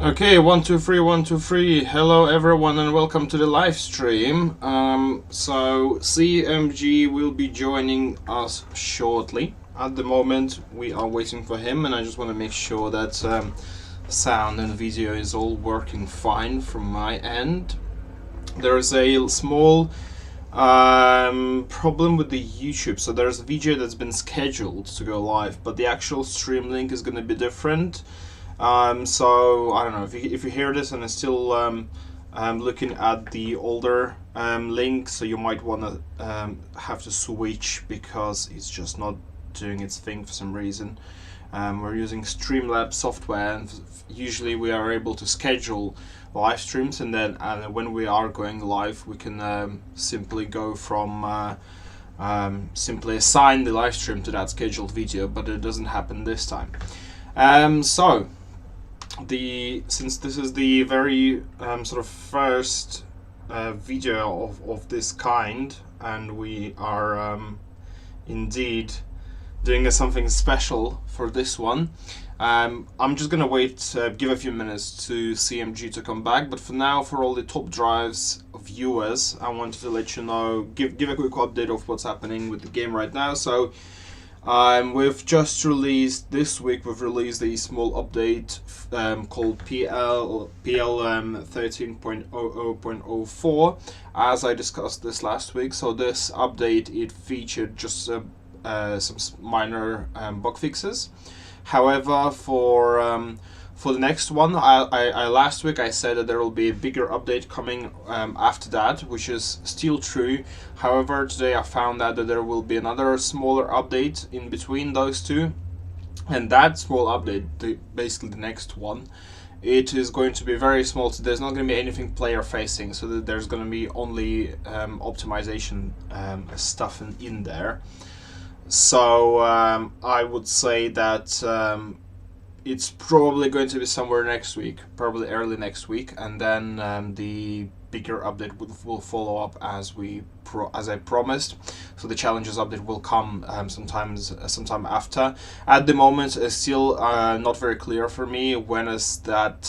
Okay, 1 2 3 1 2 3. Hello everyone and welcome to the live stream. So CMG will be joining us shortly. At the moment we are waiting for him, and I just want to make sure that sound and video is all working fine from my end. There is a small problem with the YouTube. So there's a video that's been scheduled to go live, but the actual stream link is going to be different. So I don't know if you hear this and it's still looking at the older link, so you might want to have to switch because it's just not doing its thing for some reason. We're using Streamlabs software, and usually we are able to schedule live streams, and then when we are going live, we can simply go from simply assign the live stream to that scheduled video, but it doesn't happen this time. Since this is the very sort of first video of this kind, and we are indeed doing something special for this one, I'm just gonna wait, give a few minutes to CMG to come back. But for now, for all the top drives viewers, I wanted to let you know, give a quick update of what's happening with the game right now. So we've just released this week. We've released a small update called PL 13.00.04, as I discussed this last week. So this update, it featured just some minor bug fixes. However, for the next one, I last week I said that there will be a bigger update coming after that, which is still true. However, today I found out that there will be another smaller update in between those two, and that small update, basically the next one, it is going to be very small. So there's not going to be anything player facing, so that there's going to be only optimization stuff in there. So I would say that it's probably going to be somewhere next week, probably early next week, and then the bigger update will follow up as I promised. So the challenges update will come sometime after. At the moment, it's still not very clear for me when is that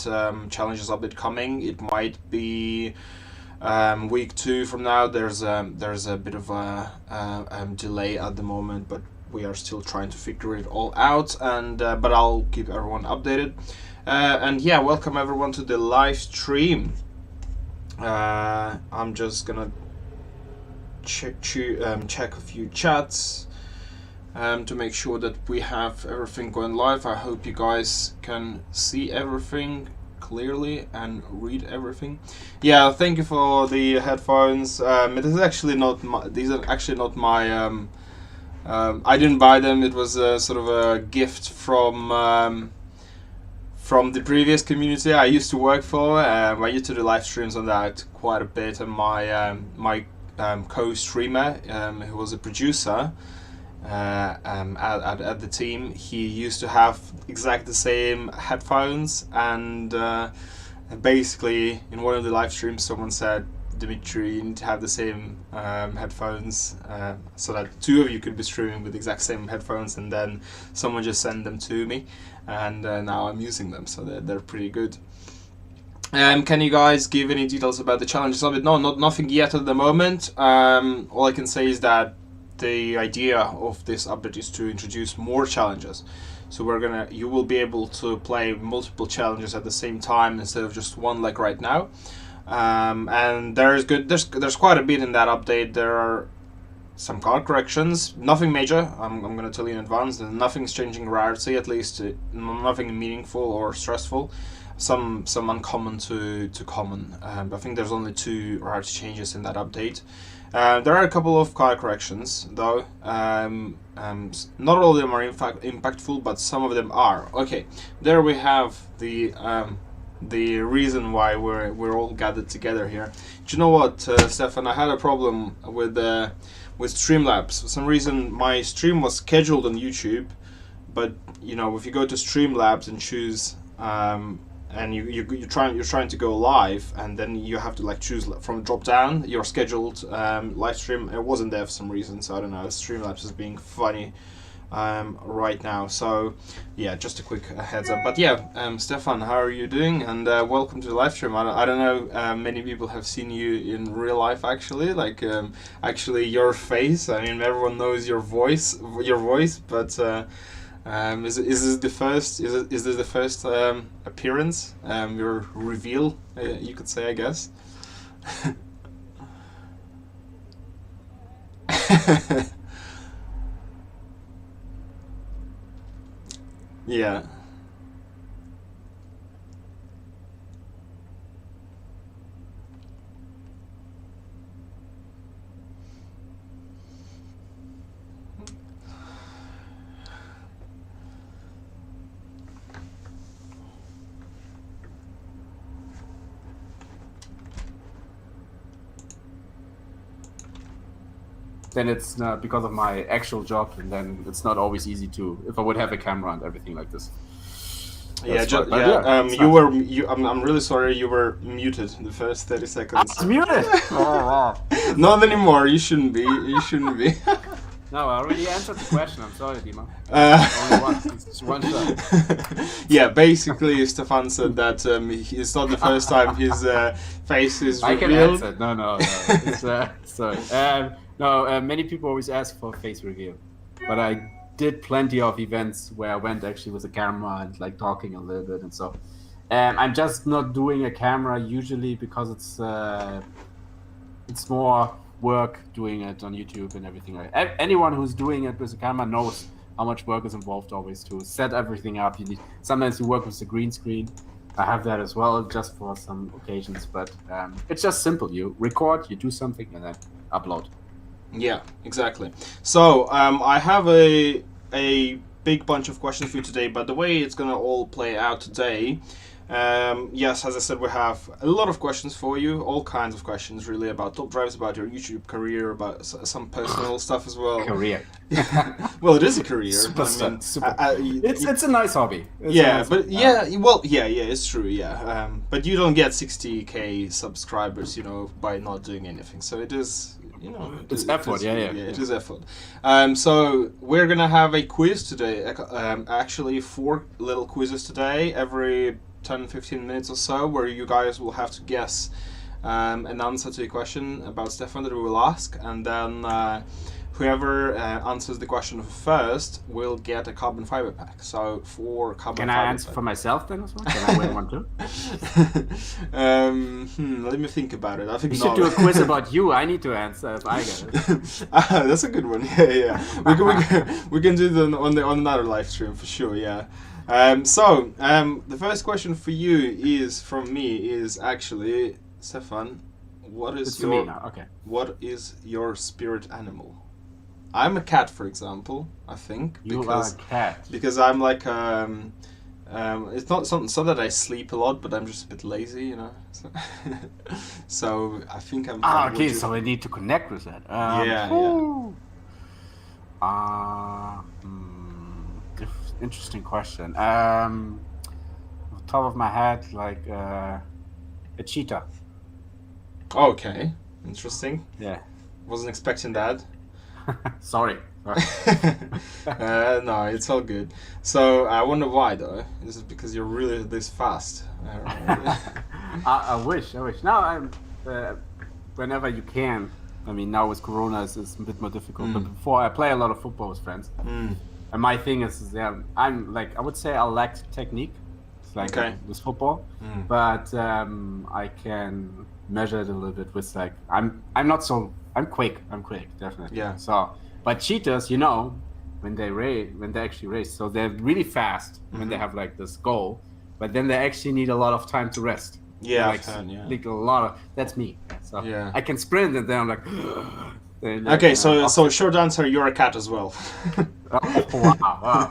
challenges update coming. It might be week 2 from now. There's a bit of a delay at the moment, but we are still trying to figure it all out, and but I'll keep everyone updated. And yeah, welcome everyone to the live stream. I'm just gonna check a few chats to make sure that we have everything going live. I hope you guys can see everything clearly and read everything. Yeah, thank you for the headphones. It is actually not my, these are actually not my I didn't buy them. It was a sort of a gift from the previous community I used to work for. I used to do live streams on that quite a bit, and my co-streamer, who was a producer at the team, he used to have exactly the same headphones, and basically in one of the live streams someone said, Dimitri, you need to have the same headphones so that two of you could be streaming with the exact same headphones, and then someone just sent them to me, and now I'm using them, so they're pretty good. Can you guys give any details about the challenges of it? No, nothing yet at the moment. All I can say is that the idea of this update is to introduce more challenges. So you will be able to play multiple challenges at the same time instead of just one like right now. And there's quite a bit in that update. There are some card corrections, nothing major. I'm going to tell you in advance. Nothing's changing rarity, at least nothing meaningful or stressful. Some uncommon to common. I think there's only 2 rarity changes in that update. There are a couple of card corrections though. Not all of them are in fact impactful, but some of them are. Okay, there we have the reason why we're all gathered together here. Do you know what, Stefan? I had a problem with Streamlabs. For some reason, my stream was scheduled on YouTube, but you know, if you go to Streamlabs and choose and you're trying to go live, and then you have to like choose from drop down your scheduled live stream. It wasn't there for some reason, so I don't know. Streamlabs is being funny right now. So yeah, just a quick heads up. But yeah, Stefan, how are you doing? And welcome to the live stream. I don't know, many people have seen you in real life actually, like actually your face. I mean, everyone knows your voice, but is this the first? Is this the first appearance? Your reveal, you could say, I guess. Yeah. Then it's not because of my actual job, and then it's not always easy to, if I would have a camera and everything like this. Yeah, That's why- I'm really sorry. You were muted the first 30 I seconds. was muted! Oh, wow. Not anymore. You shouldn't be. You shouldn't be. No, I already answered the question. I'm sorry, Dima. Uh, Only once. It's just one shot. yeah, basically, Stefan said that it's not the first time his face is I can revealed. answer. No. It's, sorry. Many people always ask for face reveal, but I did plenty of events where I went actually with a camera and like talking a little bit and so. I'm just not doing a camera usually because it's more work doing it on YouTube and everything. Anyone who's doing it with a camera knows how much work is involved always to set everything up. Sometimes you work with the green screen. I have that as well, just for some occasions. But it's just simple. You record, you do something, and then upload. Yeah, exactly. So I have a big bunch of questions for you today, but the way it's gonna all play out today, yes, as I said, we have a lot of questions for you, all kinds of questions really about top drives, about your YouTube career, about some personal stuff as well. Career. Well, it is a career. Super. It's It's a nice hobby. It's true. Yeah, but you don't get 60K subscribers, by not doing anything. So it is. It's effort, it is effort. So we're gonna have a quiz today. Actually, 4 little quizzes today, every 10-15 minutes or so, where you guys will have to guess an answer to a question about Stefan that we will ask, and then whoever answers the question first will get a carbon fiber pack. So 4 carbon Can fiber I answer pack. for myself then as well? Can I win one too? Let me think about it. I think We no. should do a quiz about you. I need to answer if I get it. That's a good one. Yeah. We can do them on another live stream for sure. Yeah. The first question for you from me is actually, Stefan, what is It's to me now. Okay. what is your spirit animal? I'm a cat, for example. I think You are a cat. because I'm like it's not that I sleep a lot, but I'm just a bit lazy, So, so I think I'm. Okay, so I need to connect with that. Yeah. Interesting question. Off the top of my head, like a cheetah. Okay, interesting. Yeah. Wasn't expecting that. Sorry. No, it's all good. So I wonder why though. Is it because you're really this fast? I wish. No, I'm. Whenever you can. I mean, now with Corona, it's a bit more difficult. But before, I play a lot of football with friends. And my thing is, I'm like, I would say I lack technique. It's like with football, but I can measure it a little bit with like I'm quick, definitely. Yeah. So, but cheetahs, when they actually race, so they're really fast when they have like this goal, but then they actually need a lot of time to rest. Yeah, Like a lot of that's me. So I can sprint and then I'm like. Okay, so short answer, you're a cat as well. Wow.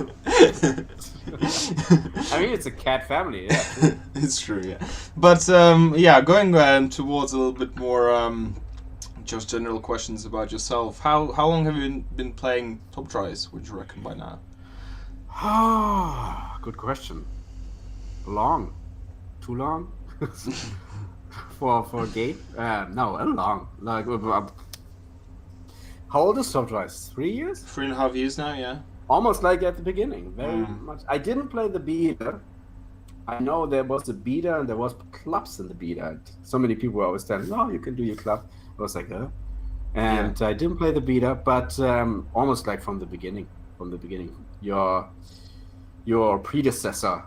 I mean, it's a cat family, yeah. It's true, yeah. But going towards a little bit more just general questions about yourself. How long have you been playing top tries? Would you reckon by now? Good question. Long, too long for a game? No, a long. Like, how old is top tries? 3 years? 3.5 years now, yeah. almost like at the beginning, very much. I didn't play the beta. I know there was a beta and there was clubs in the beta. And so many people were always telling, "Oh, you can do your club." I was like, "Huh?" And I didn't play the beta, but almost like from the beginning. Your predecessor,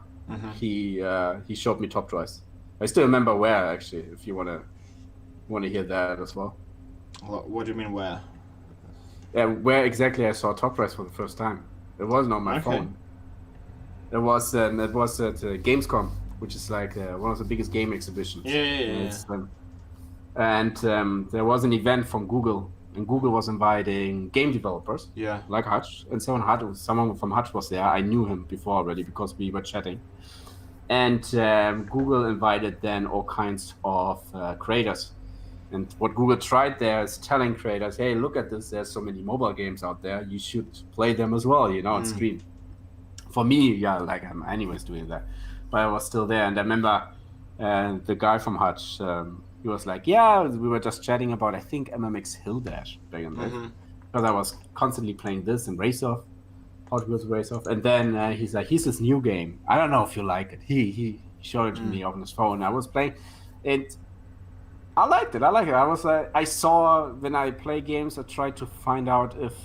he showed me top drives. I still remember where, actually, if you want to hear that as well. What do you mean where? Yeah, where exactly I saw top drives for the first time. It wasn't on my phone. It was at Gamescom, which is like one of the biggest game exhibitions. And there was an event from Google, and Google was inviting game developers, like Hutch, and someone from Hutch was there. I knew him before already because we were chatting. And Google invited then all kinds of creators. And what Google tried there is telling creators, "Hey, look at this. There's so many mobile games out there. You should play them as well, on stream." For me, like I'm anyways doing that, but I was still there. And I remember the guy from Hutch, he was like, "Yeah, we were just chatting about, I think, MMX Hill Dash back in the day, because I was constantly playing this and Race Off, Hot Wheels Race Off." And then he's like, "Here's this new game. I don't know if you like it." He showed it to me on his phone. I was playing it. I liked it. I was I saw when I play games, I try to find out if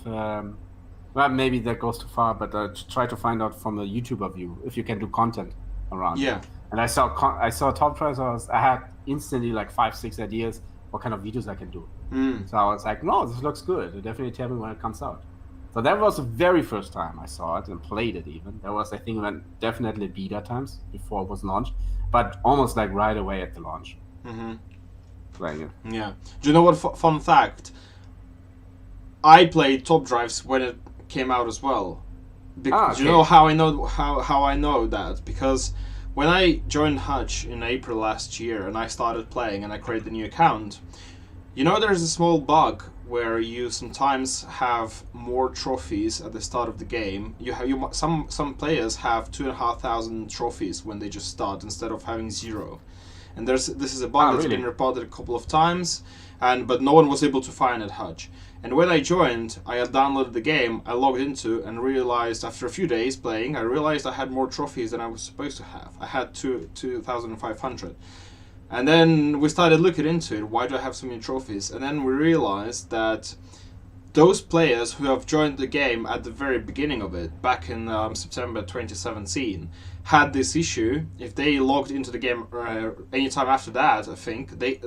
well, maybe that goes too far, but try to find out from a YouTuber view if you can do content around it. And I saw top drives. I had instantly like 5-6 ideas what kind of videos I can do. So I was like, no, this looks good. Definitely tell me when it comes out. So that was the very first time I saw it and played it. Even that was, I think, definitely beta times before it was launched, but almost like right away at the launch. Playing it. Yeah. Do you know what? Fun fact. I played top drives when it came out as well. Do you know how I know how I know that? Because when I joined Hutch in April last year and I started playing and I created a new account, there's a small bug where you sometimes have more trophies at the start of the game. Some players have 2,500 trophies when they just start instead of having 0. And this is a bug that's been reported a couple of times, but no one was able to find it, Hutch. And when I joined, I had downloaded the game, I logged into and realized after a few days playing, I realized I had more trophies than I was supposed to have. I had 2,500. And then we started looking into it, why do I have so many trophies? And then we realized that those players who have joined the game at the very beginning of it, back in September 2017, had this issue. If they logged into the game anytime after that, I think they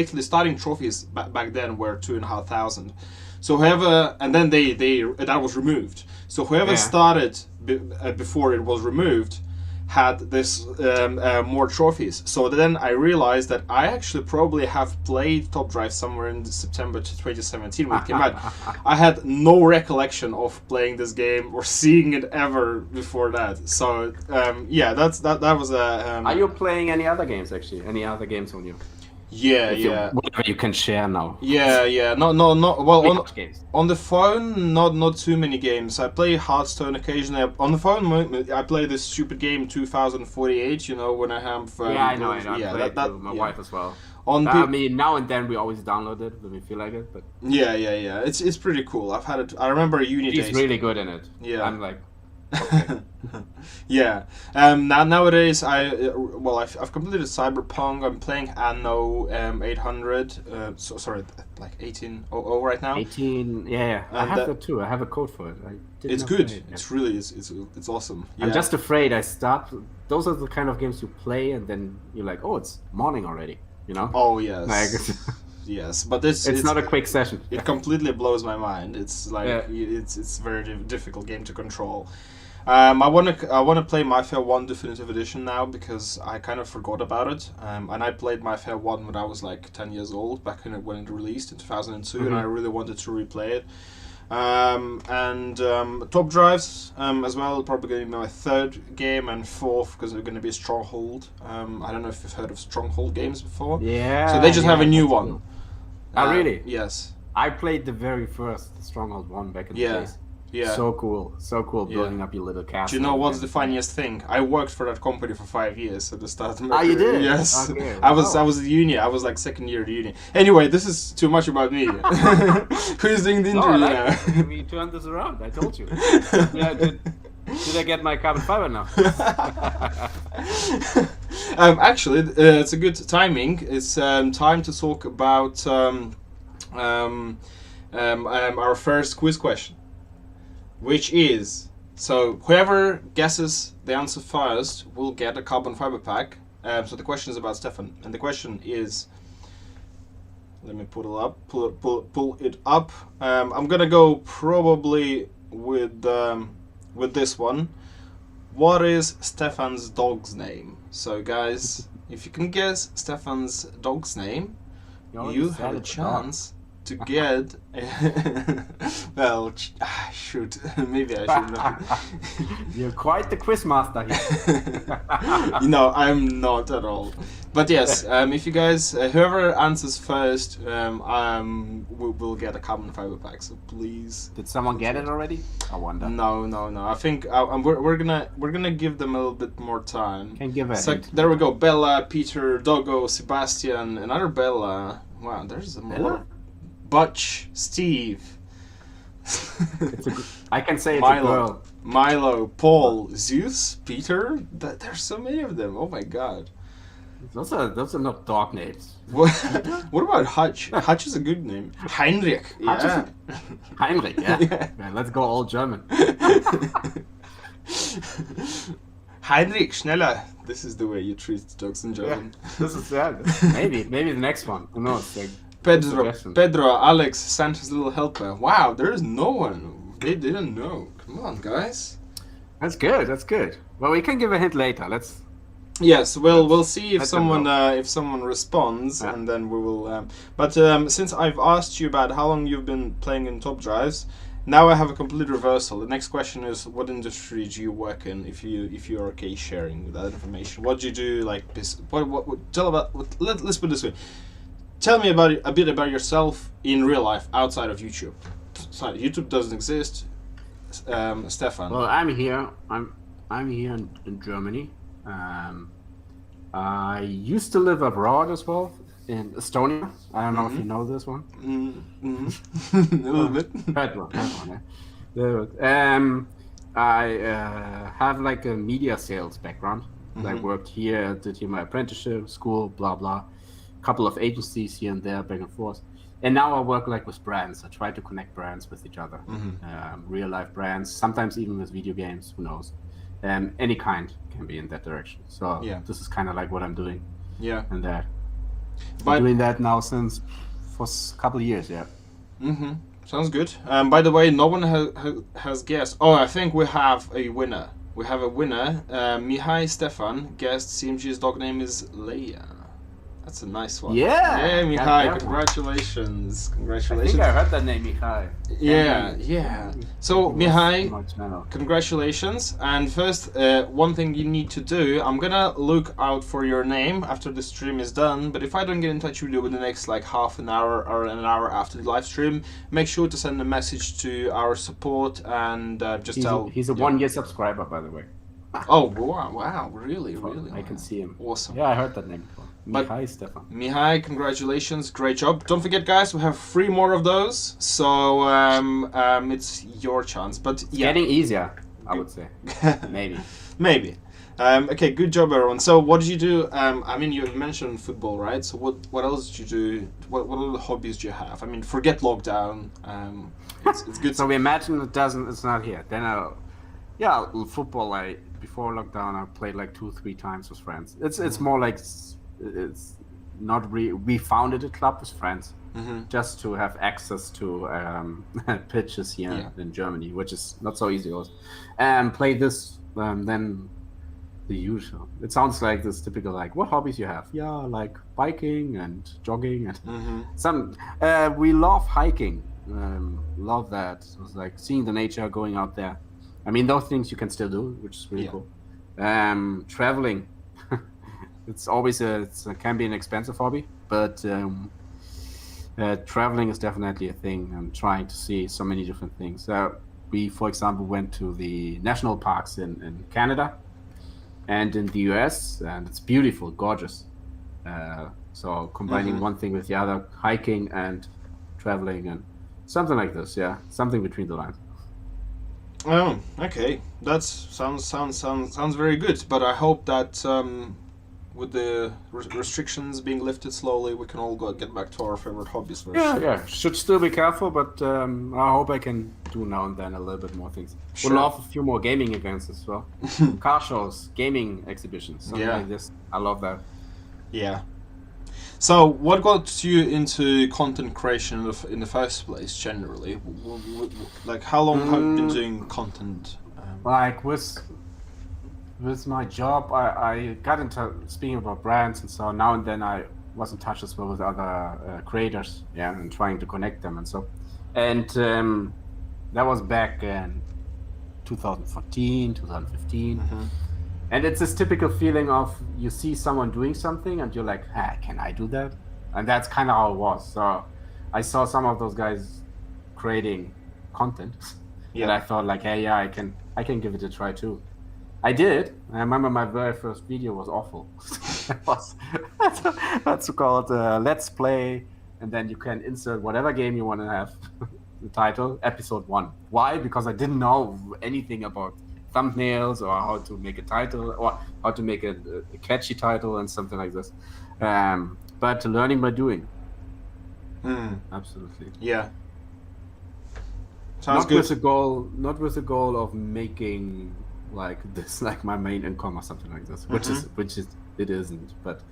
basically starting trophies back then were 2,500. So whoever, and then that was removed. So whoever started before it was removed had this more trophies. So then I realized that I actually probably have played Top Drive somewhere in September 2017 when it came out. I had no recollection of playing this game or seeing it ever before that. So that was a. Are you playing any other games actually? Any other games on you? Whatever you can share now. No. Well, on the phone, not too many games. I play Hearthstone occasionally. On the phone, I play this stupid game 2048. When I have. I know. I play it with my wife as well. I mean, now and then we always download it when we feel like it. But it's pretty cool. I've had it. I remember uni days. He's really good in it. Yeah. I'm like. Okay. Nowadays I've completed Cyberpunk. I'm playing Anno 800. Like 1800 right now. 18. Yeah. I have that too. I have a code for it. It's good. It's really it's awesome. I'm just afraid I start. Those are the kind of games you play and then you're like, oh, it's morning already. Oh yes. Yes, but it's not a quick session. It completely blows my mind. It's like it's a very difficult game to control. I wanna play My Fair 1 Definitive Edition now because I kind of forgot about it. And I played My Fair 1 when I was like 10 years old, back when it released in 2002, and I really wanted to replay it. Top Drives as well, probably going to be my third game, and fourth because they're going to be Stronghold. I don't know if you've heard of Stronghold games before. Yeah. So they just have a new one. Oh, really? Yes. I played the very first Stronghold 1 back in the days. Yeah. So cool building up your little castle. Do you know what's the funniest thing? I worked for that company for 5 years at the start of my you career. did? Yes. Okay, I wow. was at uni. I was like second year at uni. Anyway, this is too much about me. Who's doing the interview now? We turned this around. I told you. Yeah, did I get my carbon fiber now? Actually, it's a good timing. It's time to talk about our first quiz question, which is, so whoever guesses the answer first will get a carbon fiber pack. So the question is about Stefan, and the question is, let me pull it up. I'm gonna go probably with this one. What is Stefan's dog's name? So guys, if you can guess Stefan's dog's name, you have a chance to get. Well, shoot, maybe I should not. You're quite the quiz master here. No, I'm not at all. But yes, if you guys, whoever answers first, will get a carbon fiber pack. So please. Did someone get it already? I wonder. No. I think we're gonna give them a little bit more time. Can give it. So there we go. Bella, Peter, Doggo, Sebastian, another Bella. Wow, there's a more. Butch, Steve. I can say it's Milo, a girl. Milo, Paul, Zeus, Peter. There's so many of them. Oh my god. Those are not dog names. What about Hutch? Hutch is a good name. Heinrich. Yeah. Heinrich, yeah. Yeah. Let's go all German. Heinrich, schneller. This is the way you treat dogs in German. Yeah, this is maybe the next one. Who knows? Like, Pedro, Alex, Santa's little helper. Wow, there is no one. They didn't know. Come on, guys. That's good. Well, we can give a hint later. Let's. Yes, we'll see if someone responds, and then we will. But since I've asked you about how long you've been playing in Top Drives, now I have a complete reversal. The next question is, what industry do you work in? If you're okay sharing with that information, what do you do? Like, tell about. Let's put it this way. Tell me a bit about yourself in real life outside of YouTube. Sorry, YouTube doesn't exist. Stefan. Well, I'm here. I'm here in Germany. I used to live abroad as well in Estonia. I don't know if you know this one. A little bit. That one. Yeah. I have like a media sales background. I worked here, did here my apprenticeship, school, blah blah. Couple of agencies here and there, back and forth. And now I work like with brands. I try to connect brands with each other. Real life brands, sometimes even with video games, who knows. Any kind can be in that direction. So this is kind of like what I'm doing. Yeah. And that. I'm doing that now for a couple of years, yeah. Sounds good. By the way, no one has guessed. Oh, I think we have a winner. Mihai Stefan guessed CMG's dog name is Leia. That's a nice one. Yeah, Mihai, congratulations. I think I heard that name, Mihai. Yeah. So, Mihai, congratulations. And first, one thing you need to do, I'm gonna look out for your name after the stream is done, but if I don't get in touch with you within the next like half an hour or an hour after the live stream, make sure to send a message to our support and tell... He's a 1-year subscriber, by the way. Oh, wow, really? I can see him. Awesome. Yeah, I heard that name before. Mihai Stefan. Mihai, congratulations, great job. Don't forget, guys, we have 3 more of those, so it's your chance. But yeah, getting easier, I would say. Maybe. Okay, good job, everyone. So, what did you do? I mean, you mentioned football, right? So, what else did you do? What other hobbies do you have? I mean, forget lockdown. It's good. So we imagine it's not here. Then football. Before lockdown, I played like 2-3 times with friends. It's more like. It's not we founded a club with friends just to have access to pitches here in Germany, which is not so easy also. Play this then the usual. It sounds like this typical like what hobbies you have. Yeah, like biking and jogging and some we love hiking. Love that. It was like seeing the nature, going out there. I mean those things you can still do, which is really cool. Traveling. It's always can be an expensive hobby, but traveling is definitely a thing. I'm trying to see so many different things. we, for example, went to the national parks in Canada and in the US, and it's beautiful, gorgeous. So combining one thing with the other, hiking and traveling and something like this, yeah, something between the lines. Oh, okay. That sounds very good. But I hope that with the restrictions being lifted slowly, we can all get back to our favorite hobbies. Very soon. Yeah. Should still be careful, but I hope I can do now and then a little bit more things. Sure. Would love a few more gaming events as well. Car shows, gaming exhibitions, something like this. I love that. Yeah. So, what got you into content creation in the first place, generally? Like, how long have you been doing content? Like, with my job, I got into speaking about brands, and so now and then I was in touch as well with other creators, yeah, and trying to connect them and so. And that was back in 2014, 2015. And it's this typical feeling of you see someone doing something and you're like, can I do that? And that's kind of how it was. So I saw some of those guys creating content, and I thought like, hey, yeah, I can give it a try too. I did. I remember my very first video was awful. That's called Let's Play, and then you can insert whatever game you want to have. The title, episode 1. Why? Because I didn't know anything about thumbnails or how to make a title or how to make a catchy title and something like this. But learning by doing. Absolutely. Yeah. Sounds not good. Not with the goal of making like this, like my main income or something like this, which it isn't. But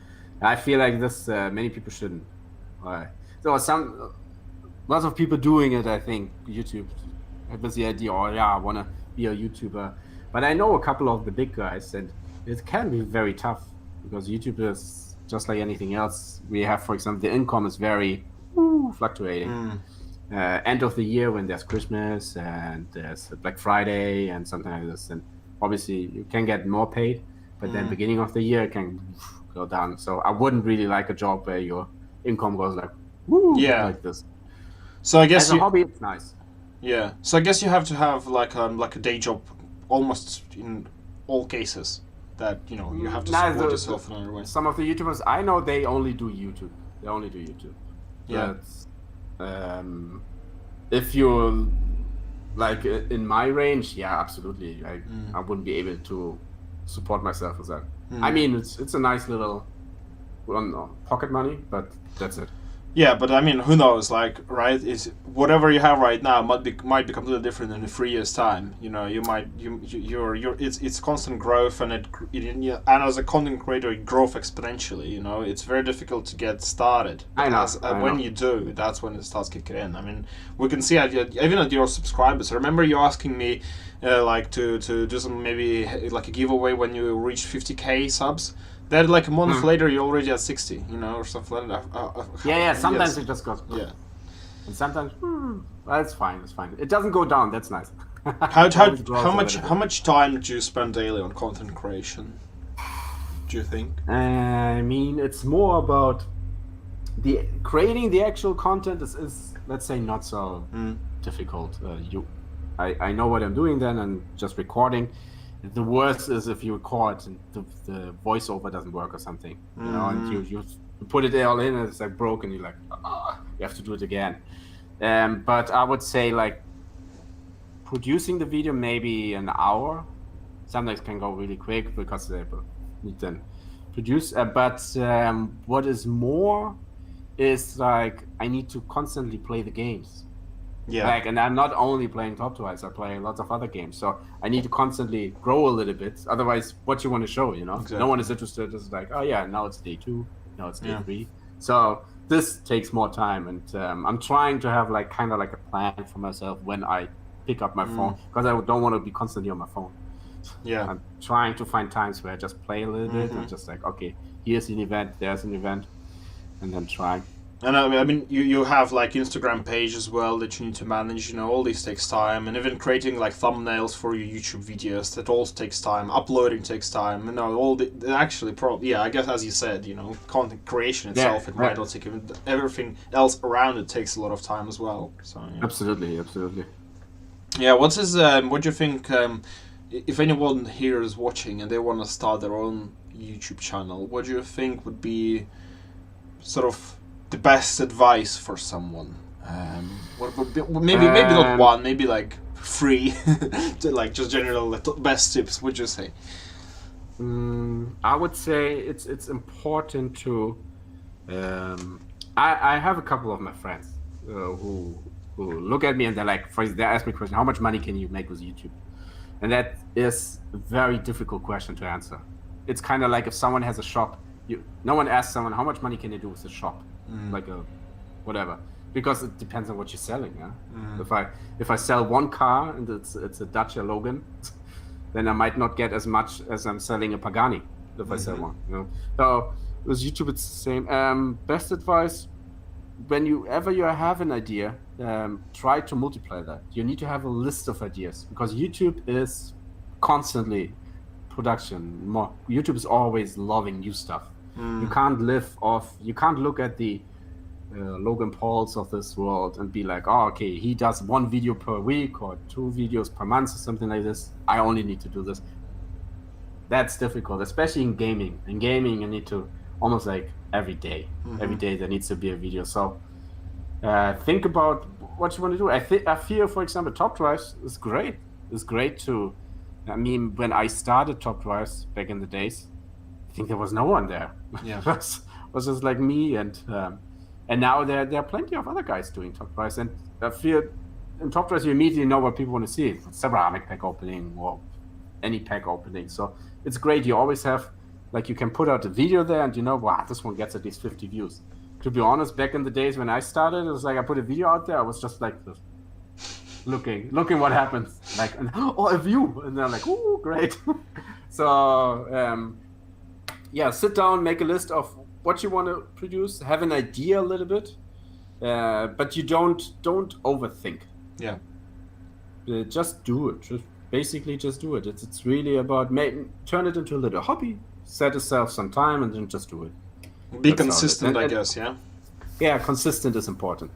I feel like this many people shouldn't. There are lots of people doing it. I think YouTube has the idea, I want to be a YouTuber. But I know a couple of the big guys, and it can be very tough because YouTube is just like anything else. We have, for example, the income is very fluctuating. End of the year when there's Christmas and there's Black Friday and something like this, and obviously you can get more paid, but then beginning of the year it can go down. So I wouldn't really like a job where your income goes like like this. So I guess as a hobby, it's nice. Yeah. So I guess you have to have like a day job almost in all cases. That you have to support yourself in another way. Some of the YouTubers I know, they only do YouTube. Yeah. If you're like in my range, yeah, absolutely. I wouldn't be able to support myself with that. I mean, it's a nice little pocket money, but that's it. Yeah, but I mean, who knows? Like, right? It's whatever you have right now might be completely different in 3 years' time. It's constant growth, and and as a content creator, it grows exponentially. It's very difficult to get started. I know. When you do, that's when it starts kicking in. I mean, we can see even at your subscribers. I remember you asking me, like to do some maybe like a giveaway when you reach 50K subs. Then, like a month later, you're already at 60, or something like that. Sometimes it just goes. Yeah. And sometimes, well, it's fine. It doesn't go down. That's nice. How much time do you spend daily on content creation? Do you think? I mean, it's more about creating the actual content is let's say not so difficult. I know what I'm doing then, and just recording. The worst is if you record and the voiceover doesn't work or something, and you put it all in and it's like broken. You're like, you have to do it again. But I would say like producing the video maybe an hour. Sometimes can go really quick because they need to produce. But what is more is like I need to constantly play the games. Yeah. Like, and I'm not only playing Top Twice, I play lots of other games. So I need to constantly grow a little bit. Otherwise, what you want to show, Exactly. No one is interested. It's like, oh yeah, now it's day 2, now it's day 3. So this takes more time, and I'm trying to have like kind of like a plan for myself when I pick up my phone, because I don't want to be constantly on my phone. Yeah. I'm trying to find times where I just play a little bit and just like, okay, here's an event, there's an event, and then try. And I mean, you have like Instagram page as well that you need to manage. All this takes time, and even creating like thumbnails for your YouTube videos, that all takes time. Uploading takes time. I guess as you said, content creation itself, it might not take everything else around it takes a lot of time as well. So yeah. Absolutely. Yeah, what's his? What do you think? If anyone here is watching and they want to start their own YouTube channel, what do you think would be sort of the best advice for someone? What would be, maybe not one, maybe like three, to like just general best tips. Would you say? I would say it's important to. I have a couple of my friends who look at me and they're like, for instance, they ask me a question: how much money can you make with YouTube? And that is a very difficult question to answer. It's kind of like if someone has a shop, no one asks someone how much money can you do with a shop, like a whatever, because it depends on what you're selling. Yeah? If I sell one car and it's a Dacia Logan, then I might not get as much as I'm selling a Pagani if I sell one. You know? So with YouTube, it's the same. Best advice: whenever you have an idea, try to multiply that. You need to have a list of ideas because YouTube is constantly production. YouTube is always loving new stuff. You can't you can't look at the Logan Pauls of this world and be like, oh, okay, he does one video per week or 2 videos per month or something like this. I only need to do this. That's difficult, especially in gaming. In gaming, you need to almost like every day. Every day there needs to be a video. So think about what you want to do. I feel, for example, Top Drives is great. It's great to. I mean, when I started Top Drives back in the days, I think there was no one there. Yeah, it was just like me and now there are plenty of other guys doing Top Drives, and I feel in Top Drives you immediately know what people want to see. It's ceramic pack opening or any pack opening. So it's great. You always have, like, you can put out a video there and you know, wow, this one gets at least 50 views. To be honest, back in the days when I started, it was like I put a video out there, I was just like this, looking what happens, like, and, oh, a view, and then like, oh, great. So yeah, sit down, make a list of what you want to produce, have an idea a little bit, but you don't overthink. Yeah. Just do it. Basically just do it. It's really about turn it into a little hobby. Set yourself some time and then just do it. Be consistent, I guess. Yeah. Yeah, consistent is important.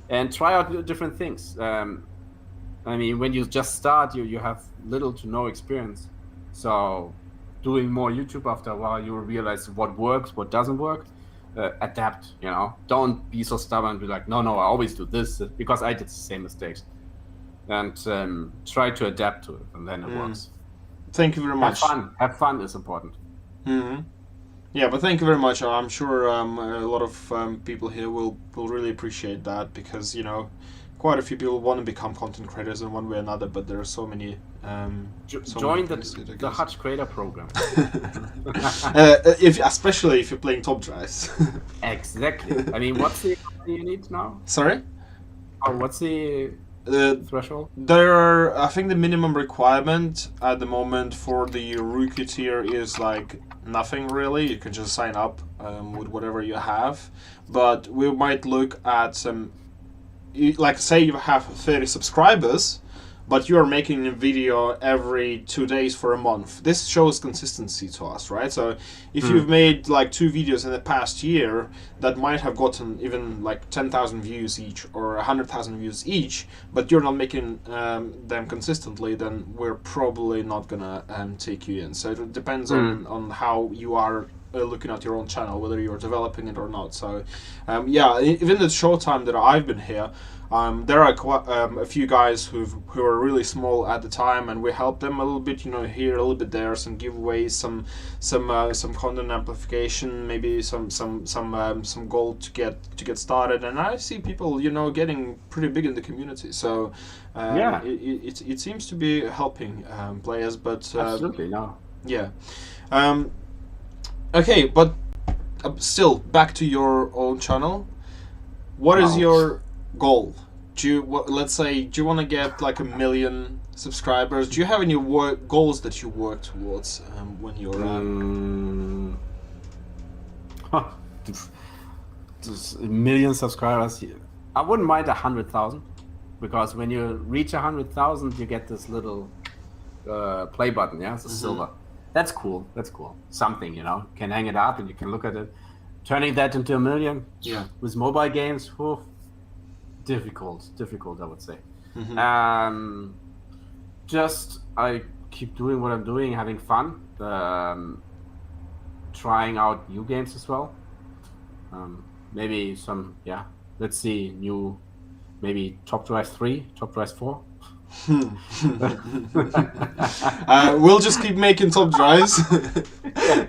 And try out different things. I mean, when you just start, you have little to no experience. So doing more YouTube after a while, you will realize what works, what doesn't work. Adapt, you know. Don't be so stubborn. Be like, no, I always do this, because I did the same mistakes. And try to adapt to it, and then it works. Thank you very much. Have fun is important. Yeah, but thank you very much. I'm sure a lot of people here will really appreciate that, because, you know, quite a few people want to become content creators in one way or another, but there are so many. Join the Hutch Creator Program. Especially if you're playing Top Drives. Exactly. I mean, what's the you need now? Sorry? Oh, what's the threshold? I think the minimum requirement at the moment for the rookie tier is like nothing really. You can just sign up with whatever you have, but we might look at some, like, say you have 30 subscribers, but you are making a video every 2 days for a month. This shows consistency to us, right? So if you've made like 2 videos in the past year that might have gotten even like 10,000 views each or 100,000 views each, but you're not making them consistently, then we're probably not gonna take you in. So it depends on how you are looking at your own channel, whether you're developing it or not. So yeah, even the short time that I've been here, there are quite, a few guys who are really small at the time, and we help them a little bit, you know, here, a little bit there, some giveaways, some content amplification, maybe some gold to get started. And I see people, you know, getting pretty big in the community. So yeah, it seems to be helping players. But absolutely no. Yeah. Okay, but still, back to your own channel. What is your goal? Let's say, do you want to get like 1 million subscribers? Do you have any goals that you work towards when you're 1 million subscribers? I wouldn't mind 100,000, because when you reach 100,000, you get this little play button. Yeah, it's a silver. That's cool. Something, you know, can hang it up and you can look at it. Turning that into 1 million, yeah, with mobile games, difficult, I would say. Just I keep doing what I'm doing, having fun, trying out new games as well. Maybe some, yeah. Let's see, maybe Top Drive 3, Top Drive 4. We'll just keep making top drives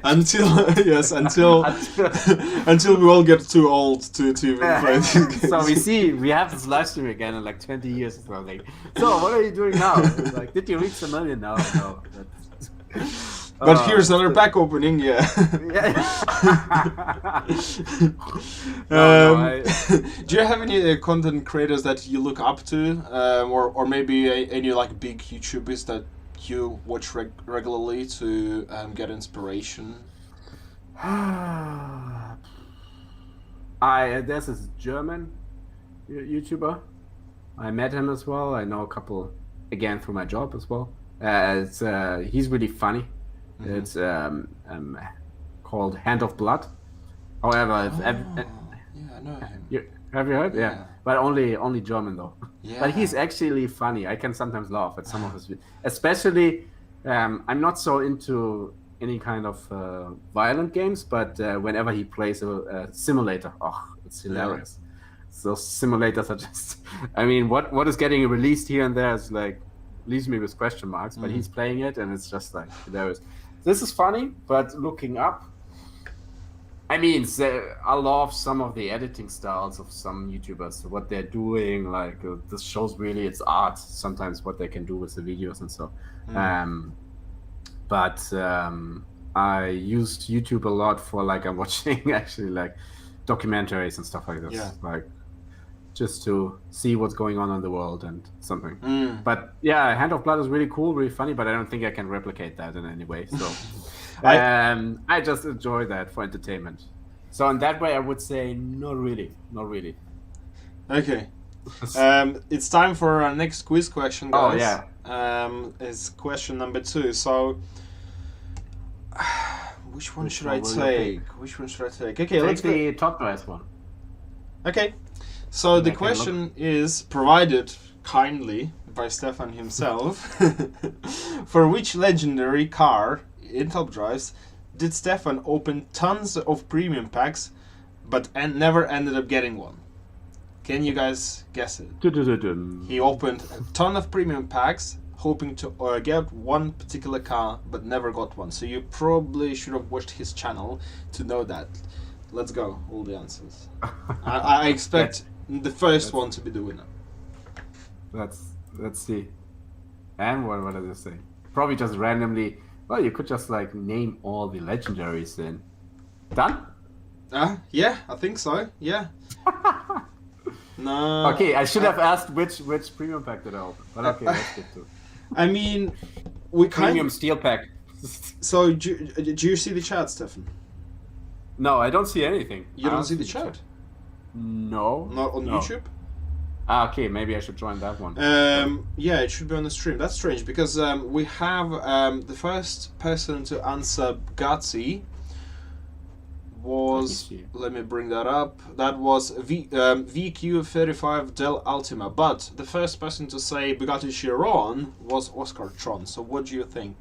until until we all get too old to even play these games. So we have this live stream again in like 20 years or something. So what are you doing now? Like, did you reach the million? No. But here's another pack opening, yeah. Do you have any content creators that you look up to, or maybe any like big YouTubers that you watch regularly to get inspiration? There's this German YouTuber. I met him as well. I know a couple again through my job as well. He's really funny. Mm-hmm. It's called Hand of Blood. However, I know him. Have you heard? Yeah. But only German though. Yeah. But he's actually funny. I can sometimes laugh at some of his videos. Especially, I'm not so into any kind of violent games, but whenever he plays a simulator, it's hilarious. Yeah. So simulators are just, I mean, what is getting released here and there is like, leaves me with question marks, but he's playing it and it's just like hilarious. This is funny, but looking up, I mean, I love some of the editing styles of some YouTubers, what they're doing. Like this shows really it's art sometimes what they can do with the videos and so. But I used YouTube a lot for like I'm watching actually like documentaries and stuff like this. Yeah. Like just to see what's going on in the world and something. But yeah, Hand of Blood is really cool, really funny, but I don't think I can replicate that in any way. So I just enjoy that for entertainment. So in that way, I would say not really. Okay. It's time for our next quiz question, guys. Oh, yeah. It's question number 2. So which one should I take? Okay, let's take the top price one. Okay. So the question is provided kindly by Stefan himself. For which legendary car in Top Drives did Stefan open tons of premium packs, but never ended up getting one? Can you guys guess it? He opened a ton of premium packs, hoping to get one particular car, but never got one. So you probably should have watched his channel to know that. Let's go, all the answers. I expect the first one to be the winner. Let's see. And what does it say? Probably just randomly. Well, you could just like name all the legendaries then. Done? Yeah, I think so. Yeah. No. Okay, I should have asked which premium pack did I open. But okay, let's get to it. I mean, we premium steel pack. So do you see the chat, Stefan? No, I don't see anything. You don't see the chat? No. Not on YouTube? Okay, maybe I should join that one. Yeah, it should be on the stream. That's strange because we have the first person to answer Bugatti was, let me bring that up, that was VQ35 Del Ultima, but the first person to say Bugatti Chiron was Oscar Tron. So what do you think?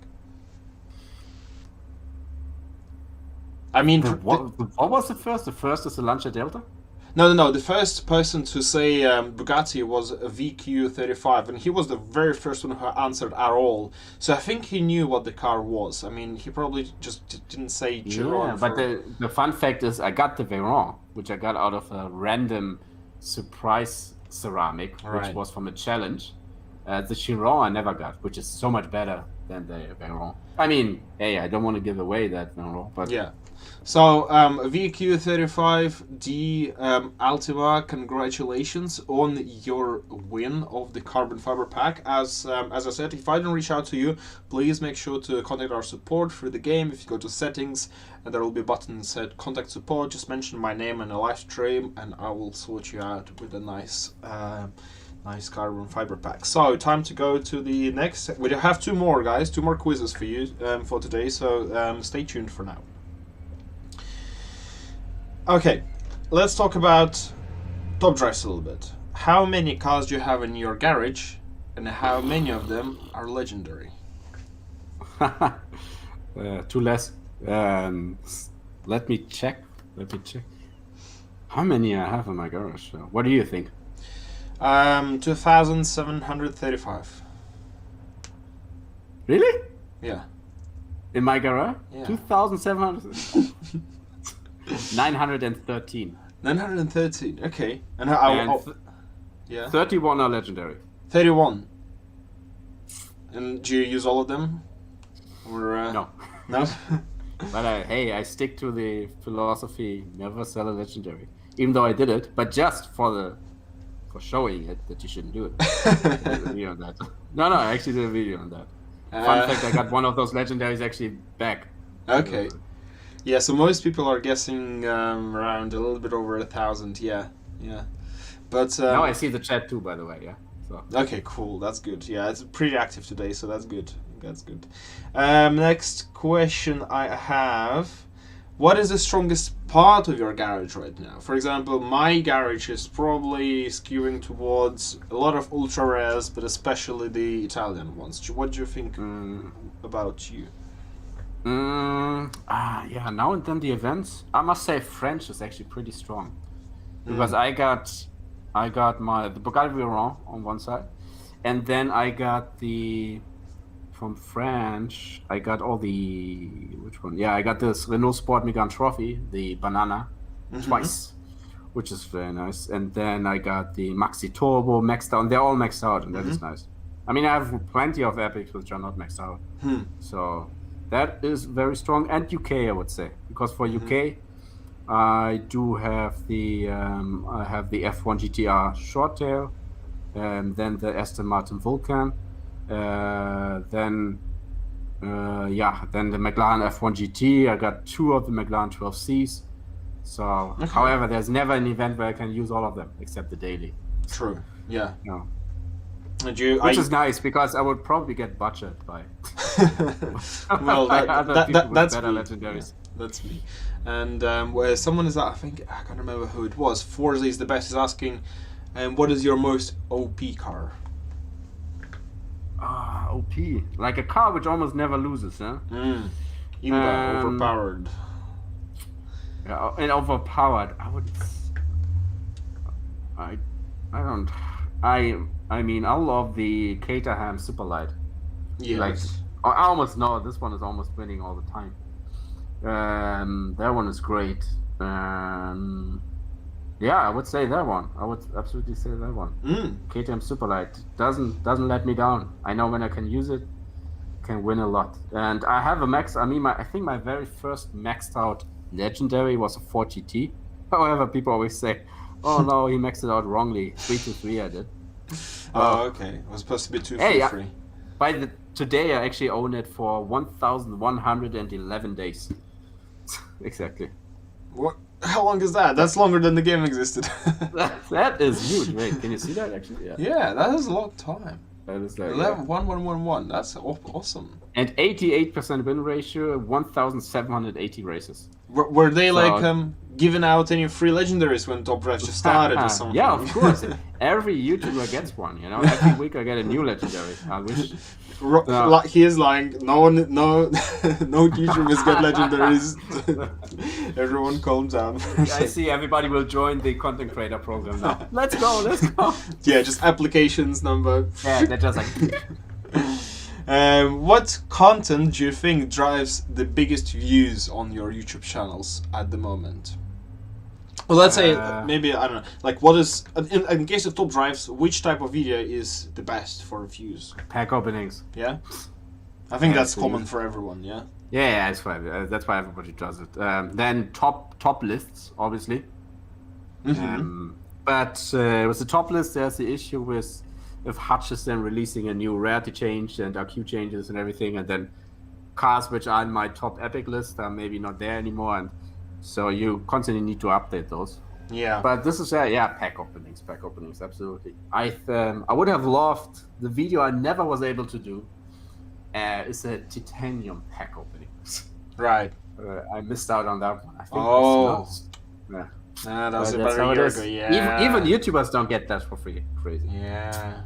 I mean, what was the first? The first is the Lancia Delta? No. The first person to say Bugatti was VQ35, and he was the very first one who answered at all. So I think he knew what the car was. I mean, he probably just didn't say Chiron. Yeah, but the fun fact is I got the Veyron, which I got out of a random surprise ceramic, which was from a challenge. The Chiron I never got, which is so much better than the Veyron. I mean, hey, I don't want to give away that Veyron, but... Yeah. So, VQ35D Ultima, congratulations on your win of the carbon fiber pack. As I said, if I don't reach out to you, please make sure to contact our support through the game. If you go to settings, and there will be a button that said contact support, just mention my name and a live stream, and I will sort you out with a nice carbon fiber pack. So, time to go to the next. We have 2 more, guys, 2 more quizzes for you for today, so stay tuned for now. Okay, let's talk about Top Drives a little bit. How many cars do you have in your garage, and how many of them are legendary? 2 less. Let me check. How many I have in my garage? What do you think? 2,735. Really? Yeah. In my garage? Yeah. 2,700. 913. 913. Okay. And yeah. 31 are legendary. 31. And do you use all of them? Or No. No. But I stick to the philosophy: never sell a legendary. Even though I did it, but just for showing it that you shouldn't do it. I did a video on that. No, I actually did a video on that. Fun fact: I got one of those legendaries actually back. Okay. Yeah. So most people are guessing around a little bit over 1,000. Yeah. But now I see the chat too, by the way. Yeah. So. Okay, cool. That's good. Yeah, it's pretty active today, so that's good. Next question I have: what is the strongest part of your garage right now? For example, my garage is probably skewing towards a lot of ultra rares, but especially the Italian ones. What do you think about you? Yeah. Now and then the events. I must say French is actually pretty strong because I got the Bugatti Veyron on one side, and then I got from French, I got all which one? Yeah, I got this Renault Sport Megane Trophy, the banana, twice, which is very nice. And then I got the Maxi Turbo maxed out, and they're all maxed out, and that is nice. I mean, I have plenty of epics which are not maxed out, so that is very strong. And UK, I would say, because for UK, I do have the F1 GTR Short Tail, and then the Aston Martin Vulcan. Then the McLaren F1 GT. I got 2 of the McLaren 12Cs. So, however, there's never an event where I can use all of them except the daily. True. Yeah. No. Which is nice because I would probably get butchered by. Well, that's me. Legendaries. Yeah, that's me. And where someone is, I think I can't remember who it was. Forza is the best. Is asking, what is your most OP car? OP. Like a car which almost never loses, huh? Even overpowered. Yeah, and overpowered. I mean, I love the Caterham Superlight. Yes. Like, I almost know this one is almost winning all the time. That one is great. Yeah, I would say that one. I would absolutely say that one. KTM Superlight doesn't let me down. I know when I can use it, can win a lot. And I have a max. I mean, I think my very first maxed out legendary was a 4GT. However, people always say, "Oh no, he maxed it out wrongly." 323 I did. Oh, okay. It was supposed to be 233. Today I actually own it for 1,111 days. Exactly. What? How long is that? That's longer than the game existed. That is huge. Wait, can you see that actually? Yeah, that is a long time. That is like 11,111. That's awesome. And 88% win ratio, 1,780 races. Were they giving out any free legendaries when Top Drive just started or something? Yeah, of course. Every YouTuber gets one. You know, every week I get a new legendary. I wish. He is lying. No YouTubers get legendaries. Everyone calm down. I see everybody will join the content creator program now. Let's go. Yeah, just applications number. Yeah, they're just like. What content do you think drives the biggest views on your YouTube channels at the moment? Well, let's say maybe, I don't know, like what is, in case of Top Drives, which type of video is the best for views? Pack openings. Yeah? I think that's common for everyone, yeah? Yeah, that's why everybody does it. Then top lists, obviously. But with the top list, there's the issue with if Hutch is then releasing a new rarity change and RQ changes and everything, and then cars which are in my top epic list are maybe not there anymore, and so you constantly need to update those. Yeah. But this is pack openings, absolutely. I would have loved the video I never was able to do. Is a titanium pack opening. Right. I missed out on that one. I think. Yeah. That was about a year ago. Yeah. Even YouTubers don't get that for free. Crazy. Yeah.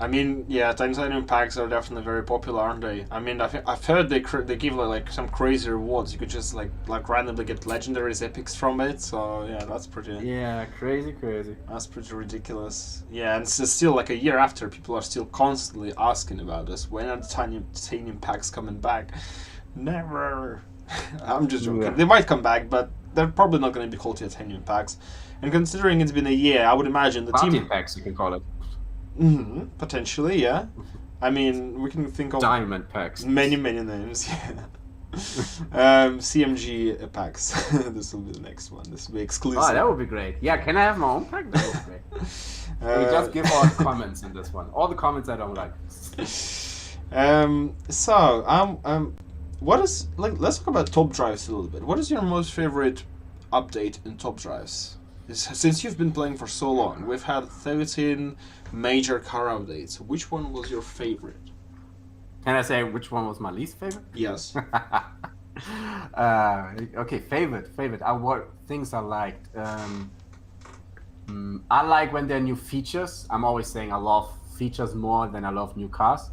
I mean, yeah, titanium packs are definitely very popular, aren't they? I mean, I've heard they give like some crazy rewards. You could just like randomly get legendaries, epics from it. So yeah, that's pretty. Yeah, crazy. That's pretty ridiculous. Yeah, and it's still like a year after, people are still constantly asking about this. When are the titanium packs coming back? Never. I'm just joking. Yeah. They might come back, but they're probably not going to be called titanium packs. And considering it's been a year, I would imagine the Party team packs, you can call it. Potentially, yeah. I mean, we can think of Diamond packs. many names. Yeah. CMG packs. This will be the next one. This will be exclusive. Oh, that would be great. Yeah, can I have my own pack? That would be great. We just give all the comments in this one. All the comments I don't like. What is like? Let's talk about top drives a little bit. What is your most favorite update in top drives? Since you've been playing for so long, we've had 13 major car updates. Which one was your favorite? Can I say which one was my least favorite? Yes. Okay, favorite. What things I liked. I like when there are new features. I'm always saying I love features more than I love new cars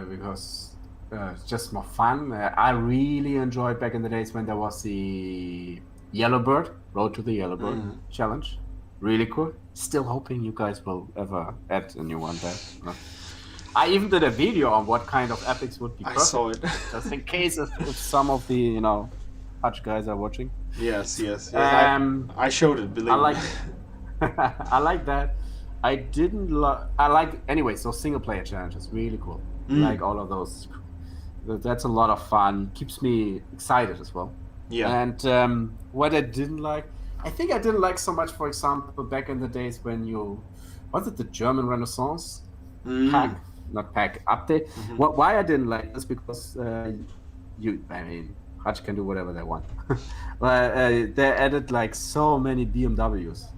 because it's just more fun. I really enjoyed back in the days when there was the Yellowbird, Road to the Yellowbird challenge. Really cool. Still hoping you guys will ever add a new one there. I even did a video on what kind of epics would be perfect. I saw it. Just in case if some of the, Hutch guys are watching. Yes. I showed it, believe me. I like that. Anyway, so single player challenges, really cool. Like all of those. That's a lot of fun. Keeps me excited as well. Yeah. And what I didn't like, I think I didn't like so much, for example, back in the days when was it the German Renaissance pack? Not pack, update. Why I didn't like this, because Hutch can do whatever they want. But they added like so many BMWs.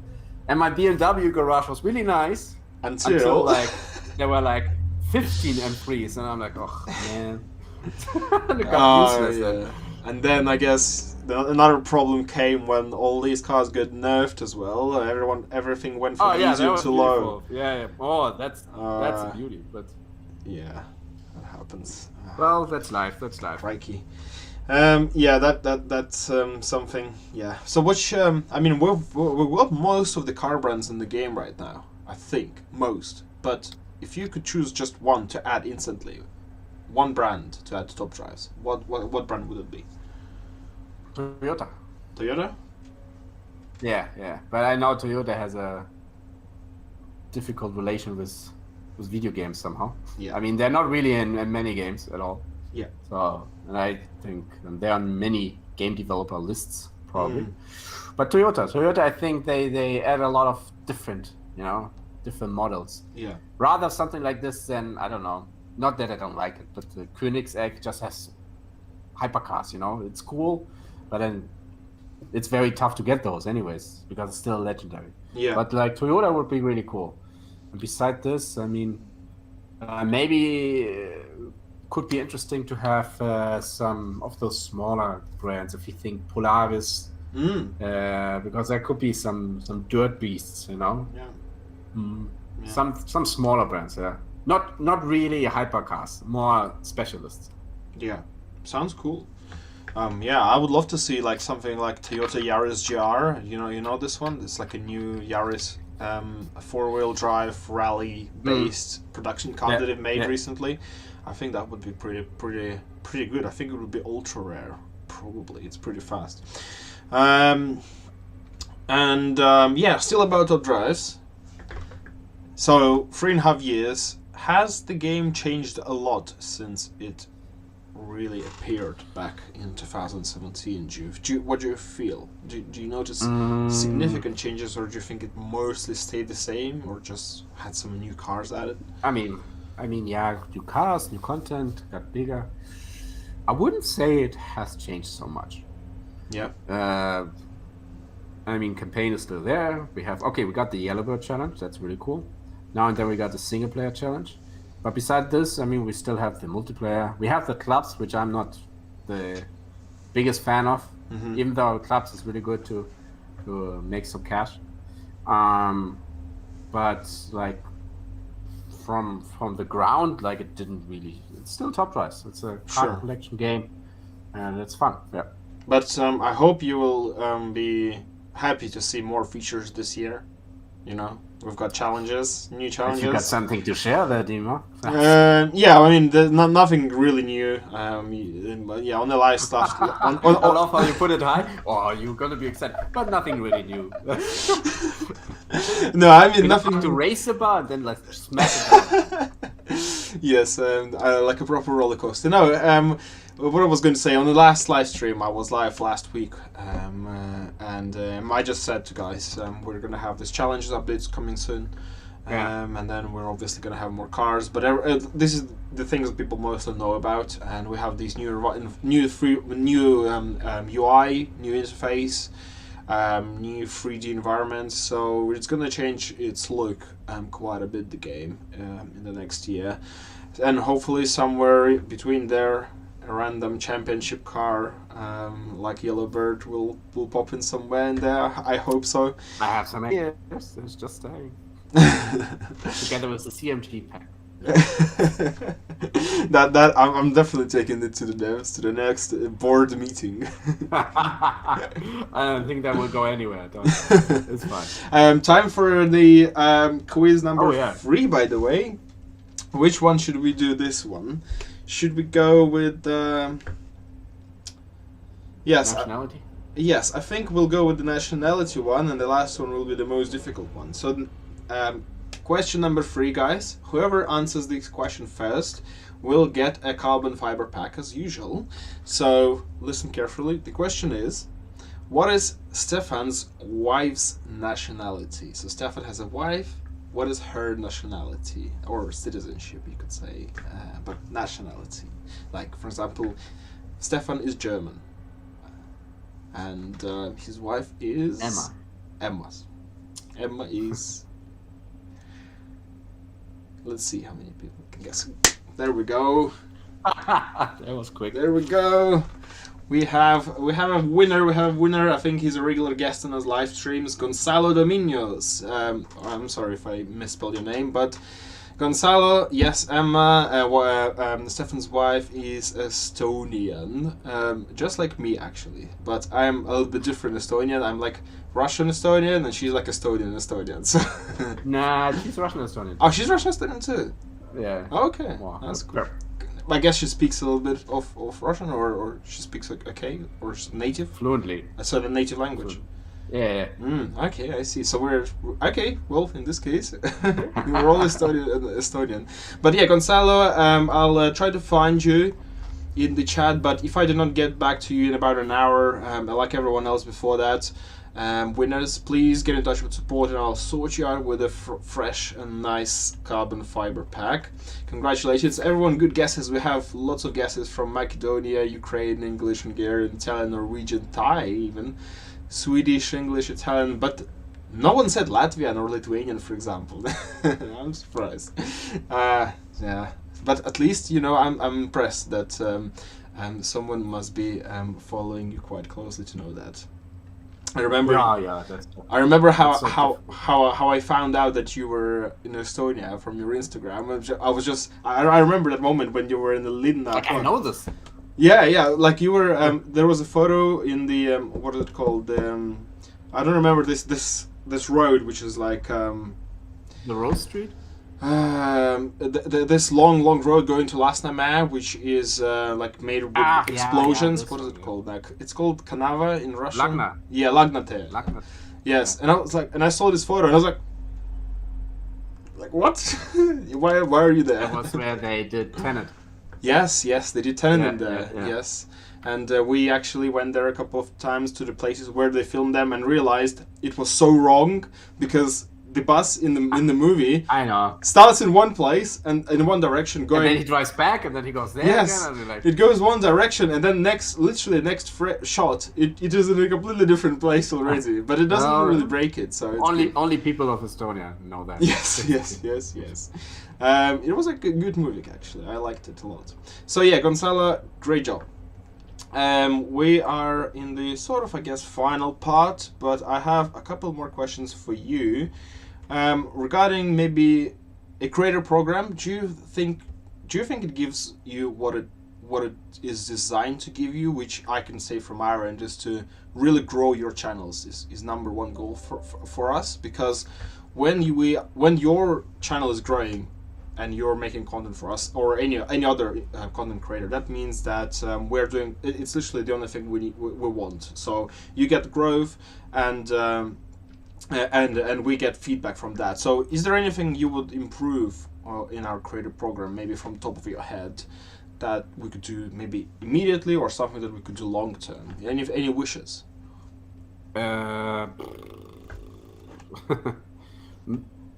And my BMW garage was really nice until like there were like 15 M3s, and I'm like, oh man. Yeah. And then I guess another problem came when all these cars got nerfed as well. Everything went from medium to low. Yeah. Oh, that's a beauty. But yeah, that happens. Well, that's life. Crikey. That's something. Yeah. So which I mean, we've got most of the car brands in the game right now. I think most. But if you could choose just one to add instantly, one brand to add to top drives, what brand would it be? Toyota. Toyota? Yeah. But I know Toyota has a difficult relation with video games somehow. Yeah. I mean, they're not really in many games at all. Yeah. So, and I think they're on many game developer lists probably. But Toyota, I think they add a lot of different models. Yeah. Rather something like this than, I don't know. Not that I don't like it, but the Koenigsegg just has hypercars. It's cool, but then it's very tough to get those anyways because it's still legendary. Yeah. But like Toyota would be really cool. And beside this, I mean, maybe could be interesting to have some of those smaller brands. If you think Polaris, because there could be some dirt beasts, Yeah. Some smaller brands, yeah. Not really hypercars, more specialists. Yeah, sounds cool. I would love to see like something like Toyota Yaris GR. You know this one. It's like a new Yaris, a 4-wheel drive rally based production car that they've made recently. I think that would be pretty good. I think it would be ultra rare. Probably it's pretty fast. Still about top drives. So 3.5 years. Has the game changed a lot since it really appeared back in 2017? What do you feel? Do you notice significant changes, or do you think it mostly stayed the same, or just had some new cars added? I mean, yeah, new cars, new content, got bigger. I wouldn't say it has changed so much. Yeah. Campaign is still there. We got the Yellowbird challenge. That's really cool. Now and then we got the single player challenge. But besides this, we still have the multiplayer. We have the clubs, which I'm not the biggest fan of, even though clubs is really good to make some cash. But like from the ground, like it didn't really. It's still top price. It's a card collection game, and it's fun. Yeah. But I hope you will be happy to see more features this year. You know, we've got challenges, new challenges. If you got something to share there, Dima. Yeah, I mean, there's nothing really new. Yeah, on the live stuff. I love how you put it high. Oh, you're gonna be excited, but nothing really new. No, I mean nothing to race the bar and then like smash it. Yes, like a proper roller coaster. No, what I was going to say on the last live stream, I was live last week, and I just said to guys, we're going to have this challenges updates coming soon, and then we're obviously going to have more cars. But this is the things that people mostly know about, and we have these new UI, new interface, new 3D environments. So it's going to change its look quite a bit, the game, in the next year, and hopefully somewhere between there, a random championship car like Yellowbird will pop in somewhere in there. I hope so. I have some ideas. It's just saying. Together with the CMG pack. that I'm definitely taking it to the devs, to the next board meeting. I don't think that will go anywhere. It's fine. Time for the quiz number 3, by the way. Which one should we do this one? Should we go with nationality? Yes, I think we'll go with the nationality one, and the last one will be the most difficult one. So, question number 3, guys. Whoever answers this question first will get a carbon fiber pack as usual. So, listen carefully. The question is, what is Stefan's wife's nationality? So, Stefan has a wife. What is her nationality, or citizenship, you could say, but nationality? Like, for example, Stefan is German, and his wife is Emma is. Let's see how many people can guess. There we go. That was quick. There we go. We have a winner. I think he's a regular guest on his live streams. Gonzalo Domingos. I'm sorry if I misspelled your name, but Gonzalo. Yes, Emma. Stefan's wife is Estonian, just like me actually. But I'm a little bit different Estonian. I'm like Russian Estonian, and she's like Estonian. So nah, she's Russian Estonian. Oh, she's Russian Estonian too. Yeah. Okay, wow. That's cool. I guess she speaks a little bit of Russian, or she speaks like or native fluently. So the native language. Yeah. Okay, I see. So we're okay. Well, in this case, we're all Estonian. But yeah, Gonzalo, I'll try to find you in the chat. But if I do not get back to you in about an hour, like everyone else before that, winners, please get in touch with support, and I'll sort you out with a fresh and nice carbon fiber pack. Congratulations, everyone! Good guesses. We have lots of guesses from Macedonia, Ukraine, English, Hungarian, Italian, Norwegian, Thai, even Swedish, English, Italian, but no one said Latvian or Lithuanian, for example. I'm surprised. Yeah, but at least I'm impressed that someone must be following you quite closely to know that. I remember. I remember how I found out that you were in Estonia from your Instagram. I remember that moment when you were in the Linna. Like, I know this. Yeah. Like you were. There was a photo in the what is it called? I don't remember this road, which is like the Rose Street. This long road going to Lasnamäe, which is like made with explosions. What is it called? Like it's called Kanava in Russian. Lagna. Yeah, Lagnate. Yes, and I was like, and I saw this photo, and I was like what? why are you there? That was where they did Tenet. Yes, they did Tenet in there. Yeah. Yes, and we actually went there a couple of times to the places where they filmed them, and realized it was so wrong because the bus in the movie starts in one place and in one direction going, and then he drives back and then he goes there again, and like... it goes one direction, and then next shot it is in a completely different place already, but it doesn't really break it, so it's only people of Estonia know that. Yes. It was a good movie actually. I liked it a lot. So yeah, Gonzalo, great job. We are in the sort of, I guess, final part, but I have a couple more questions for you regarding maybe a creator program, do you think it gives you what it is designed to give you, which I can say from our end is to really grow your channels is number one goal for us, because when your channel is growing and you're making content for us or any other content creator, that means that we're doing it's literally the only thing we want. So you get growth and we get feedback from that. So is there anything you would improve in our creator program, maybe from top of your head, that we could do maybe immediately, or something that we could do long term? Any wishes?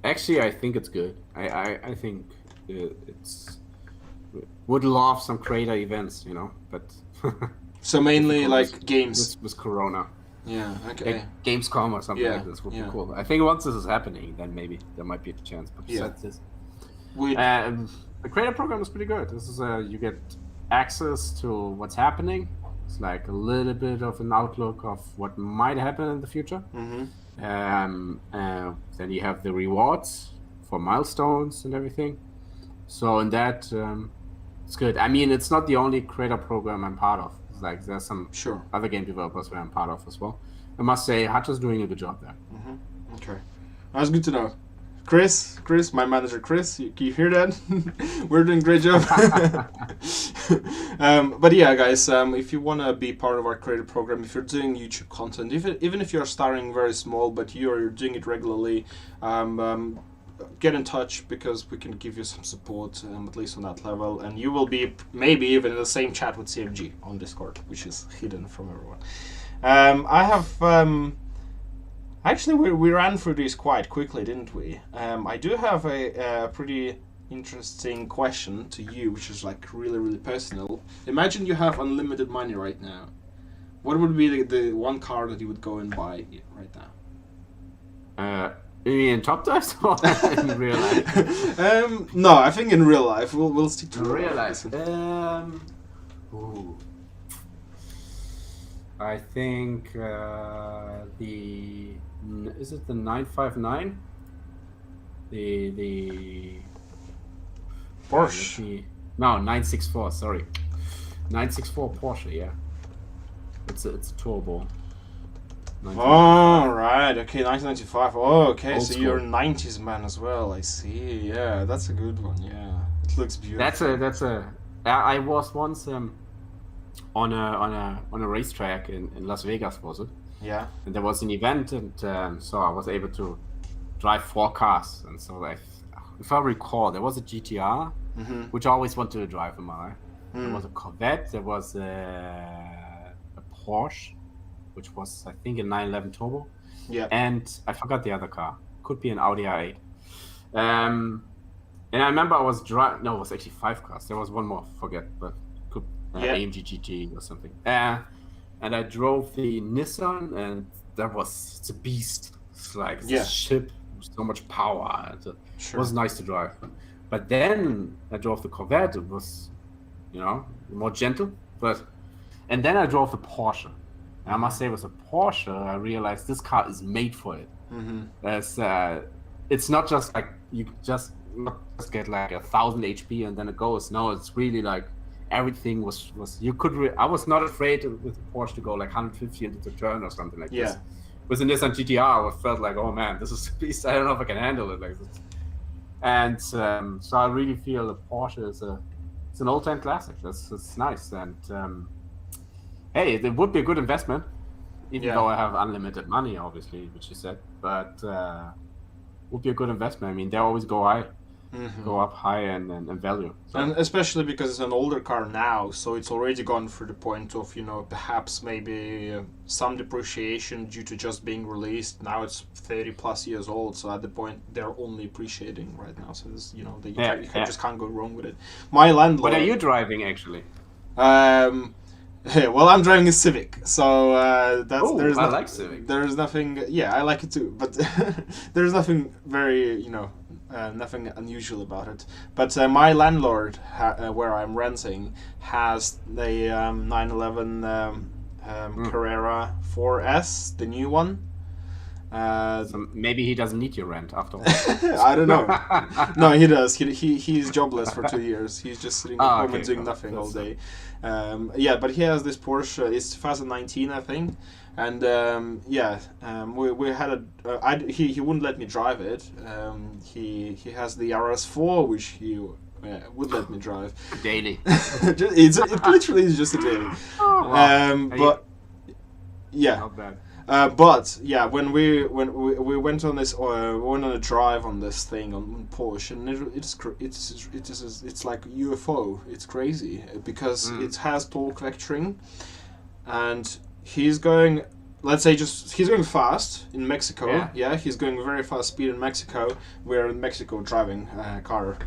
Actually, I think it's good. I think it's would love some creator events, but so mainly like games with Corona. Yeah, okay. Like Gamescom or something like this would be cool. I think once this is happening, then maybe there might be a chance. But besides this, the creator program is pretty good. This is you get access to what's happening. It's like a little bit of an outlook of what might happen in the future. Mm-hmm. Then you have the rewards for milestones and everything. So in that, it's good. I mean, it's not the only creator program I'm part of. It's like there's some other game developers where I'm part of as well. I must say, Hutch is doing a good job there. Mm-hmm. Okay, that's good to know. Chris, my manager, Chris, can you hear that? We're doing a great job. But yeah, guys, if you want to be part of our creator program, if you're doing YouTube content, even if you're starting very small, but you're doing it regularly, get in touch, because we can give you some support, at least on that level, and you will be maybe even in the same chat with CMG on Discord, which is hidden from everyone. I have... Actually, we ran through these quite quickly, didn't we? I do have a pretty interesting question to you, which is like really, really personal. Imagine you have unlimited money right now. What would be the one car that you would go and buy right now? You mean in Top Dives or in real life? No, I think in real life. We'll stick to real life. I think is it the 959? The Porsche. No, 964. Sorry, 964 Porsche. Yeah, it's a turbo. Oh right, okay, 1995. Oh, okay, Old so school. you're a 90s man as well. I see. Yeah, that's a good one. Yeah, it looks beautiful. That's a. I was once on a racetrack in Las Vegas, was it? Yeah. And there was an event, and so I was able to drive 4 cars. And so, if I recall, there was a GTR, which I always wanted to drive in my life. There was a Corvette. There was a Porsche, which was, I think, a 911 Turbo. Yeah. And I forgot the other car. Could be an Audi R8. And I remember I was driving. No, it was actually 5 cars. There was one more. Forget, but could AMG GT or something. And I drove the Nissan, and it's a beast. It's like a ship with so much power. And it was nice to drive. But then I drove the Corvette. It was, more gentle. And then I drove the Porsche. And I must say, with a Porsche, I realized this car is made for it. It's not just like you just get like 1,000 HP and then it goes. No, it's really like everything was you could. I was not afraid with the Porsche to go like 150 into the turn or something like this. With the Nissan GTR, I felt like, oh man, this is a beast. I don't know if I can handle it like this. And so I really feel the Porsche is it's an old-time classic. It's nice, and hey, it would be a good investment, even though I have unlimited money, obviously, which you said. But would be a good investment. I mean, they always go up high in value. So. And especially because it's an older car now, so it's already gone through the point of, perhaps maybe some depreciation due to just being released. Now it's 30 plus years old, so at the point they're only appreciating right now. So this, you just can't go wrong with it. My landlord. What are you driving actually? Well, I'm driving a Civic, so I like Civic. There's nothing. Yeah, I like it too, but there's nothing very, nothing unusual about it. But my landlord, where I'm renting, has the 911 Carrera 4S, the new one. So maybe he doesn't need your rent after all. I don't know. No, he does. He's jobless for 2 years. He's just sitting at home and doing nothing all day. Yeah, but he has this Porsche. It's 2019, I think. And we had he wouldn't let me drive it. He has the RS4, which he would let me drive daily. It literally is just a daily. Oh, wow. But yeah. Not bad. But yeah, when we went on this, went on a drive on this thing on Porsche, and it's like UFO. It's crazy because it has torque vectoring, and he's going. Let's say he's going fast in Mexico. Yeah, he's going very fast speed in Mexico. We're in Mexico driving a car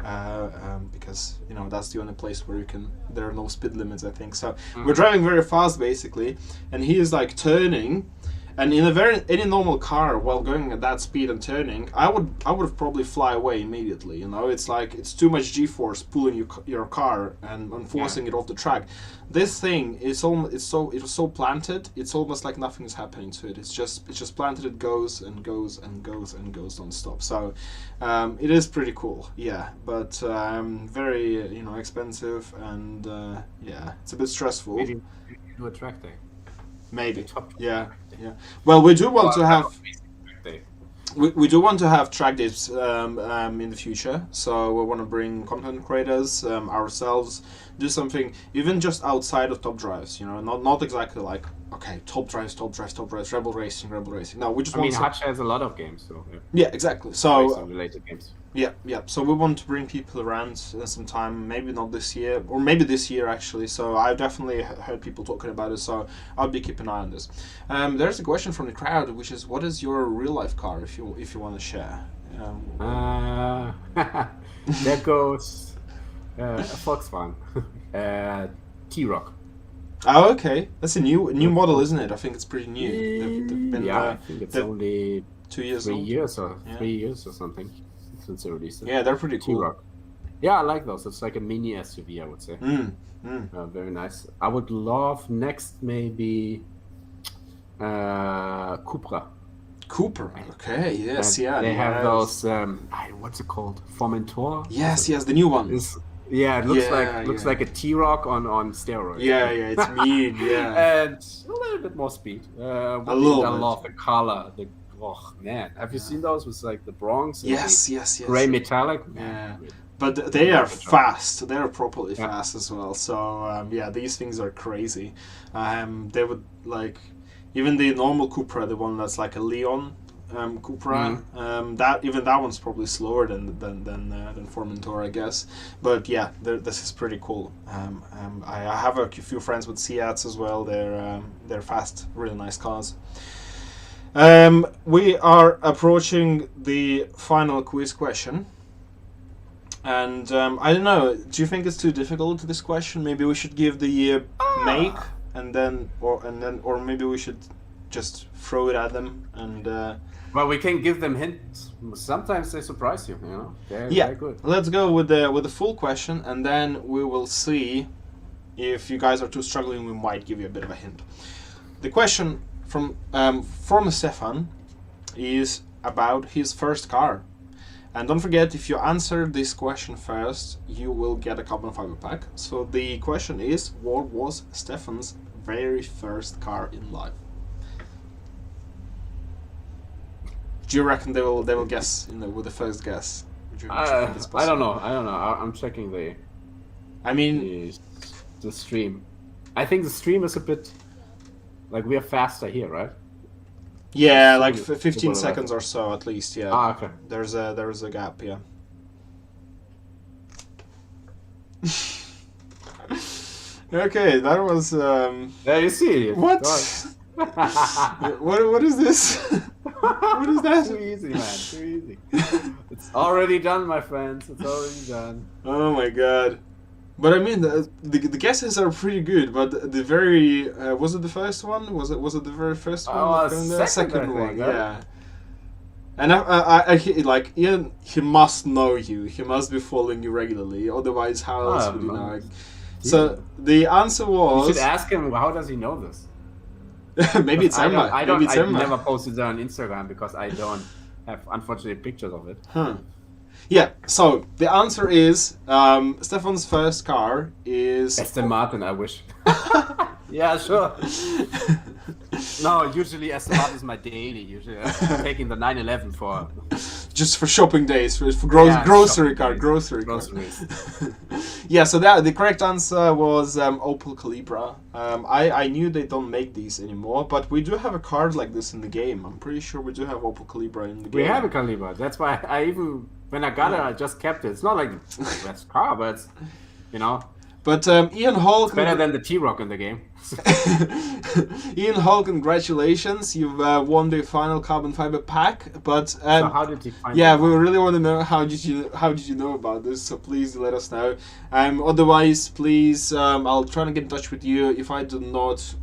because that's the only place where there are no speed limits, I think. So we're driving very fast basically, and he is like turning. And in any normal car, while going at that speed and turning, I would have probably fly away immediately. It's like it's too much G-force pulling your car and forcing it off the track. This thing it was so planted. It's almost like nothing is happening to it. It's just planted. It goes and goes and goes and goes non-stop. So it is pretty cool. Yeah, but very expensive and it's a bit stressful. Maybe do a track day. Maybe, yeah. Well, we do want to have we do want to have track days in the future. So we want to bring content creators ourselves, do something even just outside of top drives. Not exactly like top drives, rebel racing. No, we just. Hutch has a lot of games, so yeah, exactly. So related games. Yeah. So we want to bring people around sometime, maybe not this year, or maybe this year actually. So I've definitely heard people talking about it, so I'll be keeping an eye on this. There's a question from the crowd, which is, what is your real life car, if you want to share? There goes a Volkswagen, T-Roc. Oh, okay. That's a new model, isn't it? I think it's pretty new. They've been, I think it's only 2 years 3 old. years or 3 years or something since they released it. Yeah, they're pretty cool. T-Roc. Yeah, I like those. It's like a mini SUV, I would say. Very nice. I would love next maybe Cupra. Cooper. Okay. Yes. And they have those. What's it called? Formentor. Yes. The new one. It looks like a T-Roc on steroids. Yeah, it's mean. Yeah. And a little bit more speed. A little bit. I love the color. Oh man, have you seen those with like the bronze? Yes. Gray metallic. Yeah. But they are fast. They're properly fast as well. So these things are crazy. They would like even the normal Cupra, the one that's like a Leon Cupra. That one's probably slower than Formentor, I guess. But yeah, this is pretty cool. I have a few friends with Seats as well. They're fast, really nice cars. We are approaching the final quiz question, and I don't know. Do you think it's too difficult, this question? Maybe we should give the year make, or maybe we should just throw it at them and. Well, we can give them hints. Sometimes they surprise you. They're good. Let's go with the full question, and then we will see if you guys are too struggling. We might give you a bit of a hint. The question from Stefan is about his first car. And don't forget, if you answer this question first, you will get a carbon fiber pack. So the question is, what was Stefan's very first car in life? Do you reckon they will guess with the first guess? I don't know. I'm checking the stream. I think the stream is a bit like we are faster here, right? Yeah, like 15 seconds or so at least. Yeah. Okay. There's a gap. Yeah. Okay, that was. Yeah, you see. What? What is this? What is that? Too easy, man. Too easy. It's already done, my friends. It's already done. Oh my god. But I mean, the guesses are pretty good. But the very was it the first one? Was it the very first one? Oh, the second one. Right? Yeah. And I like Ian. He must know you. He must be following you regularly. Otherwise, how else would you know? So the answer was. You should ask him. How does he know this? Maybe it's Emma. Maybe it's I Emma. never posted it on Instagram because I don't have, unfortunately, pictures of it. Yeah, so the answer is Stefan's first car is Aston Martin, I wish. Yeah, sure. No, usually Aston Martin is my daily. Usually I'm taking the 911 for... Just for shopping days, for grocery car. Yeah, so the correct answer was Opel Calibra. I knew they don't make these anymore, but we do have a car like this in the game. I'm pretty sure we do have Opel Calibra in the game. We have a Calibra. That's why I even, when I got it, I just kept it. It's not like the best car, but it's, you know. But Ian Hall... It's better than the T-Roc in the game. Ian Hall, congratulations. You've won the final carbon fiber pack. But so how did you find yeah, we really want to know how did you know about this, so please let us know. Otherwise, please, I'll try to get in touch with you if I do not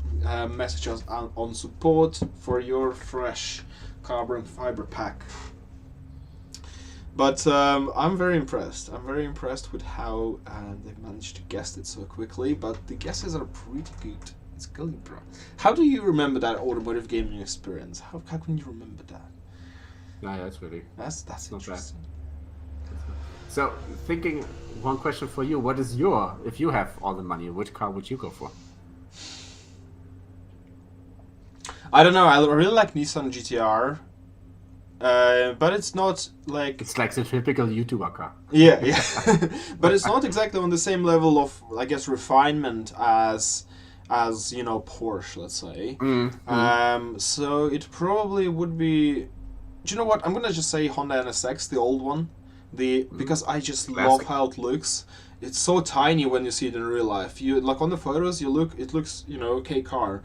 message us on support for your fresh carbon fiber pack. But I'm very impressed. I'm very impressed with how they've managed to guess it so quickly. But the guesses are pretty good. It's Calibra. How do you remember that automotive gaming experience? How can you remember that? No, that's really... That's interesting. So, thinking, one question for you. What is your... If you have all the money, which car would you go for? I don't know. I really like Nissan GTR. But it's not like... It's like the typical YouTuber car. Yeah. But it's not exactly on the same level of, I guess, refinement as you know, Porsche, let's say. So it probably would be... Do you know what? I'm gonna just say Honda NSX, the old one. Because I just love how it looks. It's so tiny when you see it in real life. You like on the photos, it looks, you know, okay car.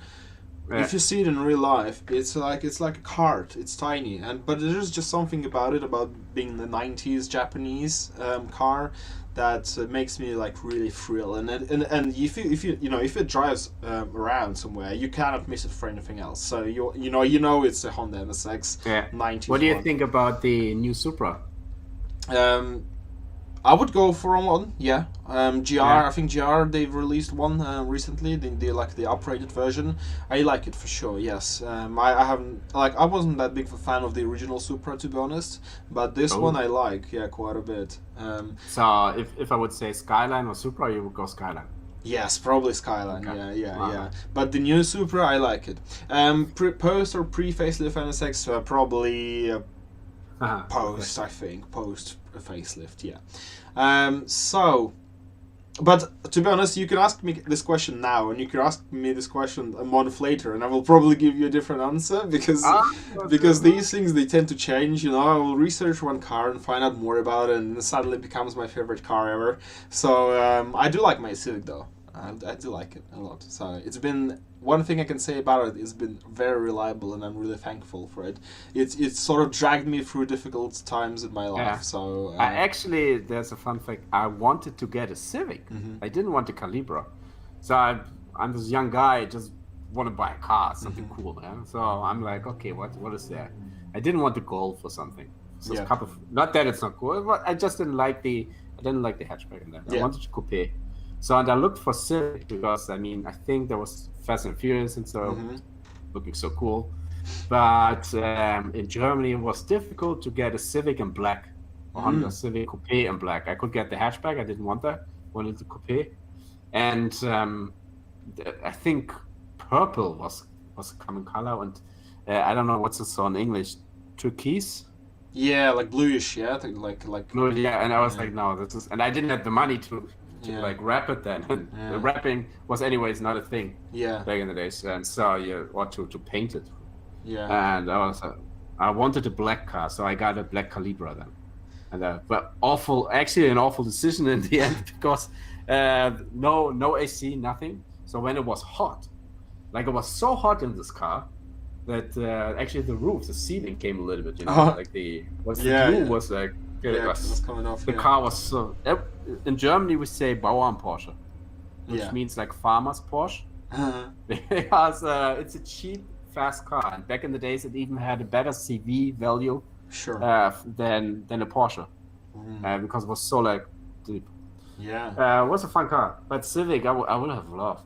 Yeah. If you see it in real life, it's like a cart. It's tiny, but there's just something about it, about being the '90s Japanese car, that makes me like really thrill. And if it drives around somewhere, you cannot miss it for anything else. So you know it's a Honda NSX 90s. What do you think about the new Supra? I would go for one, yeah. GR, I think GR, they've released one recently, the uprated version. I like it for sure, yes. I haven't, I wasn't that big of a fan of the original Supra, to be honest, but this one I like, quite a bit. So if I would say Skyline or Supra, you would go Skyline? Yes, probably Skyline, okay. Yeah. But the new Supra, I like it. Post or pre-facelift NSX, probably... post, okay. I think. Post facelift, yeah. But to be honest, you can ask me this question now, and you can ask me this question a month later, and I will probably give you a different answer, because these things, they tend to change, you know. I will research one car and find out more about it, and it suddenly becomes my favorite car ever. So I do like my Civic, though. I do like it a lot. So it's been... One thing I can say about it, it's been very reliable, and I'm really thankful for it. It's sort of dragged me through difficult times in my life. Yeah. So actually, there's a fun fact. I wanted to get a Civic. I didn't want a Calibra. So I'm this young guy, just want to buy a car, something cool. Yeah? So I'm like, okay, what is there? I didn't want the Golf or something. So it's not that it's not cool, but I just didn't like the hatchback in there. I wanted to coupe. So and I looked for Civic because I think there was Fast and Furious, and so looking so cool. But in Germany, it was difficult to get a Civic in black, or Honda Civic Coupe in black. I could get the hatchback. I didn't want that. Wanted the coupe, and I think purple was a common color, and I don't know what's this in English, turquoise. Yeah, like bluish. Yeah, like blue. Yeah, and I was like, no, this is, and I didn't have the money to wrap it then. The wrapping was anyways not a thing back in the days, and so or to paint it. And I wanted a black car, so I got a black Calibra then. And but an awful decision in the end, because no AC, nothing. So when it was hot, it was so hot in this car that actually the ceiling came a little bit, the glue was like. It was coming off. The car was so... In Germany, we say Bauern Porsche, which means like farmer's Porsche. Because it's a cheap, fast car. And back in the days, it even had a better CV value than a Porsche. Because it was so deep. Yeah. It was a fun car, but Civic, I would have loved.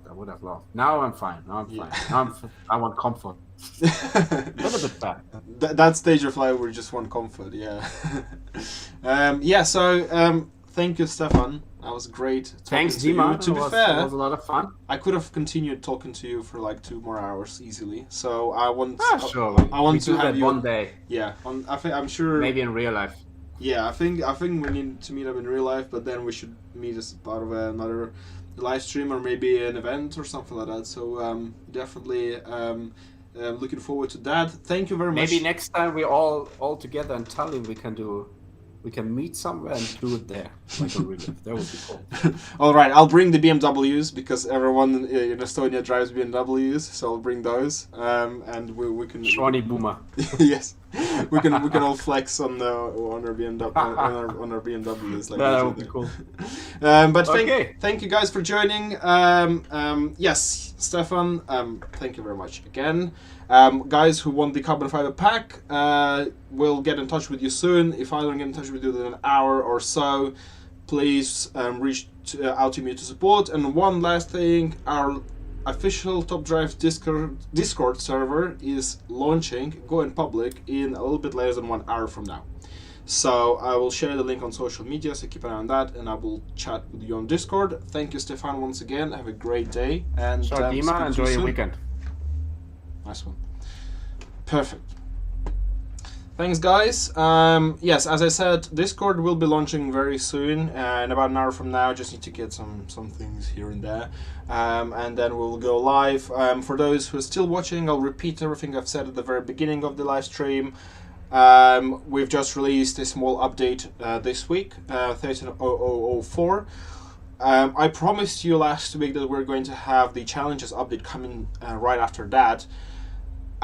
Now I'm fine. I want comfort. A little bit bad. That stage of life where you just want comfort. Yeah. Yeah. So thank you, Stefan. That was great talking Thanks, to Dima. you. To be It fair, was a lot of fun. I could have continued talking to you for like 2 more hours easily. So I want. Sure. I want we to do have that you one day. Yeah. I'm sure. Maybe in real life. Yeah, I think we need to meet up in real life, but then we should meet as part of another live stream or maybe an event or something like that. So definitely looking forward to that. Thank you very much. Maybe next time we all together in Tallinn we can meet somewhere and do it there. Like a real life. That would be cool. All right, I'll bring the BMWs because everyone in Estonia drives BMWs, so I'll bring those. And we can. Shawnee Boomer. Yes, we can all flex on our BMW on our BMWs. Like that would be cool. But Okay. thank you guys for joining. Yes, Stefan. Thank you very much again. Guys who want the carbon fiber pack, will get in touch with you soon. If I don't get in touch with you in an hour or so, please reach out to me to support. And one last thing, our official Top Drive Discord server is launching, going public in a little bit less than 1 hour from now. So I will share the link on social media, so keep an eye on that, and I will chat with you on Discord. Thank you, Stefan, once again. Have a great day. And Sure, Dima, enjoy your weekend. Nice one. Perfect. Thanks, guys. Yes, as I said, Discord will be launching very soon, in about an hour from now. Just need to get some things here and there, and then we'll go live. For those who are still watching, I'll repeat everything I've said at the very beginning of the live stream. We've just released a small update this week, 13.0004. I promised you last week that we're going to have the challenges update coming right after that.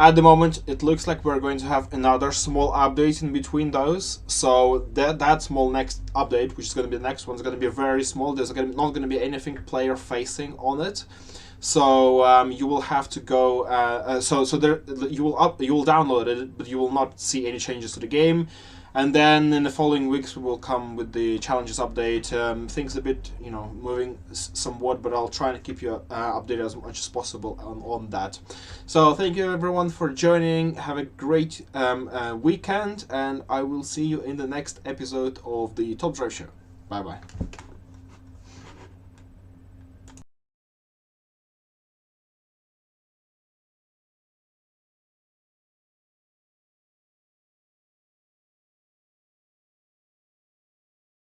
At the moment, it looks like we're going to have another small update in between those. So that small next update, which is going to be the next one, is going to be very small. There's not going to be anything player facing on it. So you will have to go. You will download it, but you will not see any changes to the game. And then in the following weeks, we will come with the challenges update. Things a bit, moving somewhat, but I'll try to keep you updated as much as possible on that. So thank you everyone for joining. Have a great weekend, and I will see you in the next episode of the Top Drive Show. Bye bye.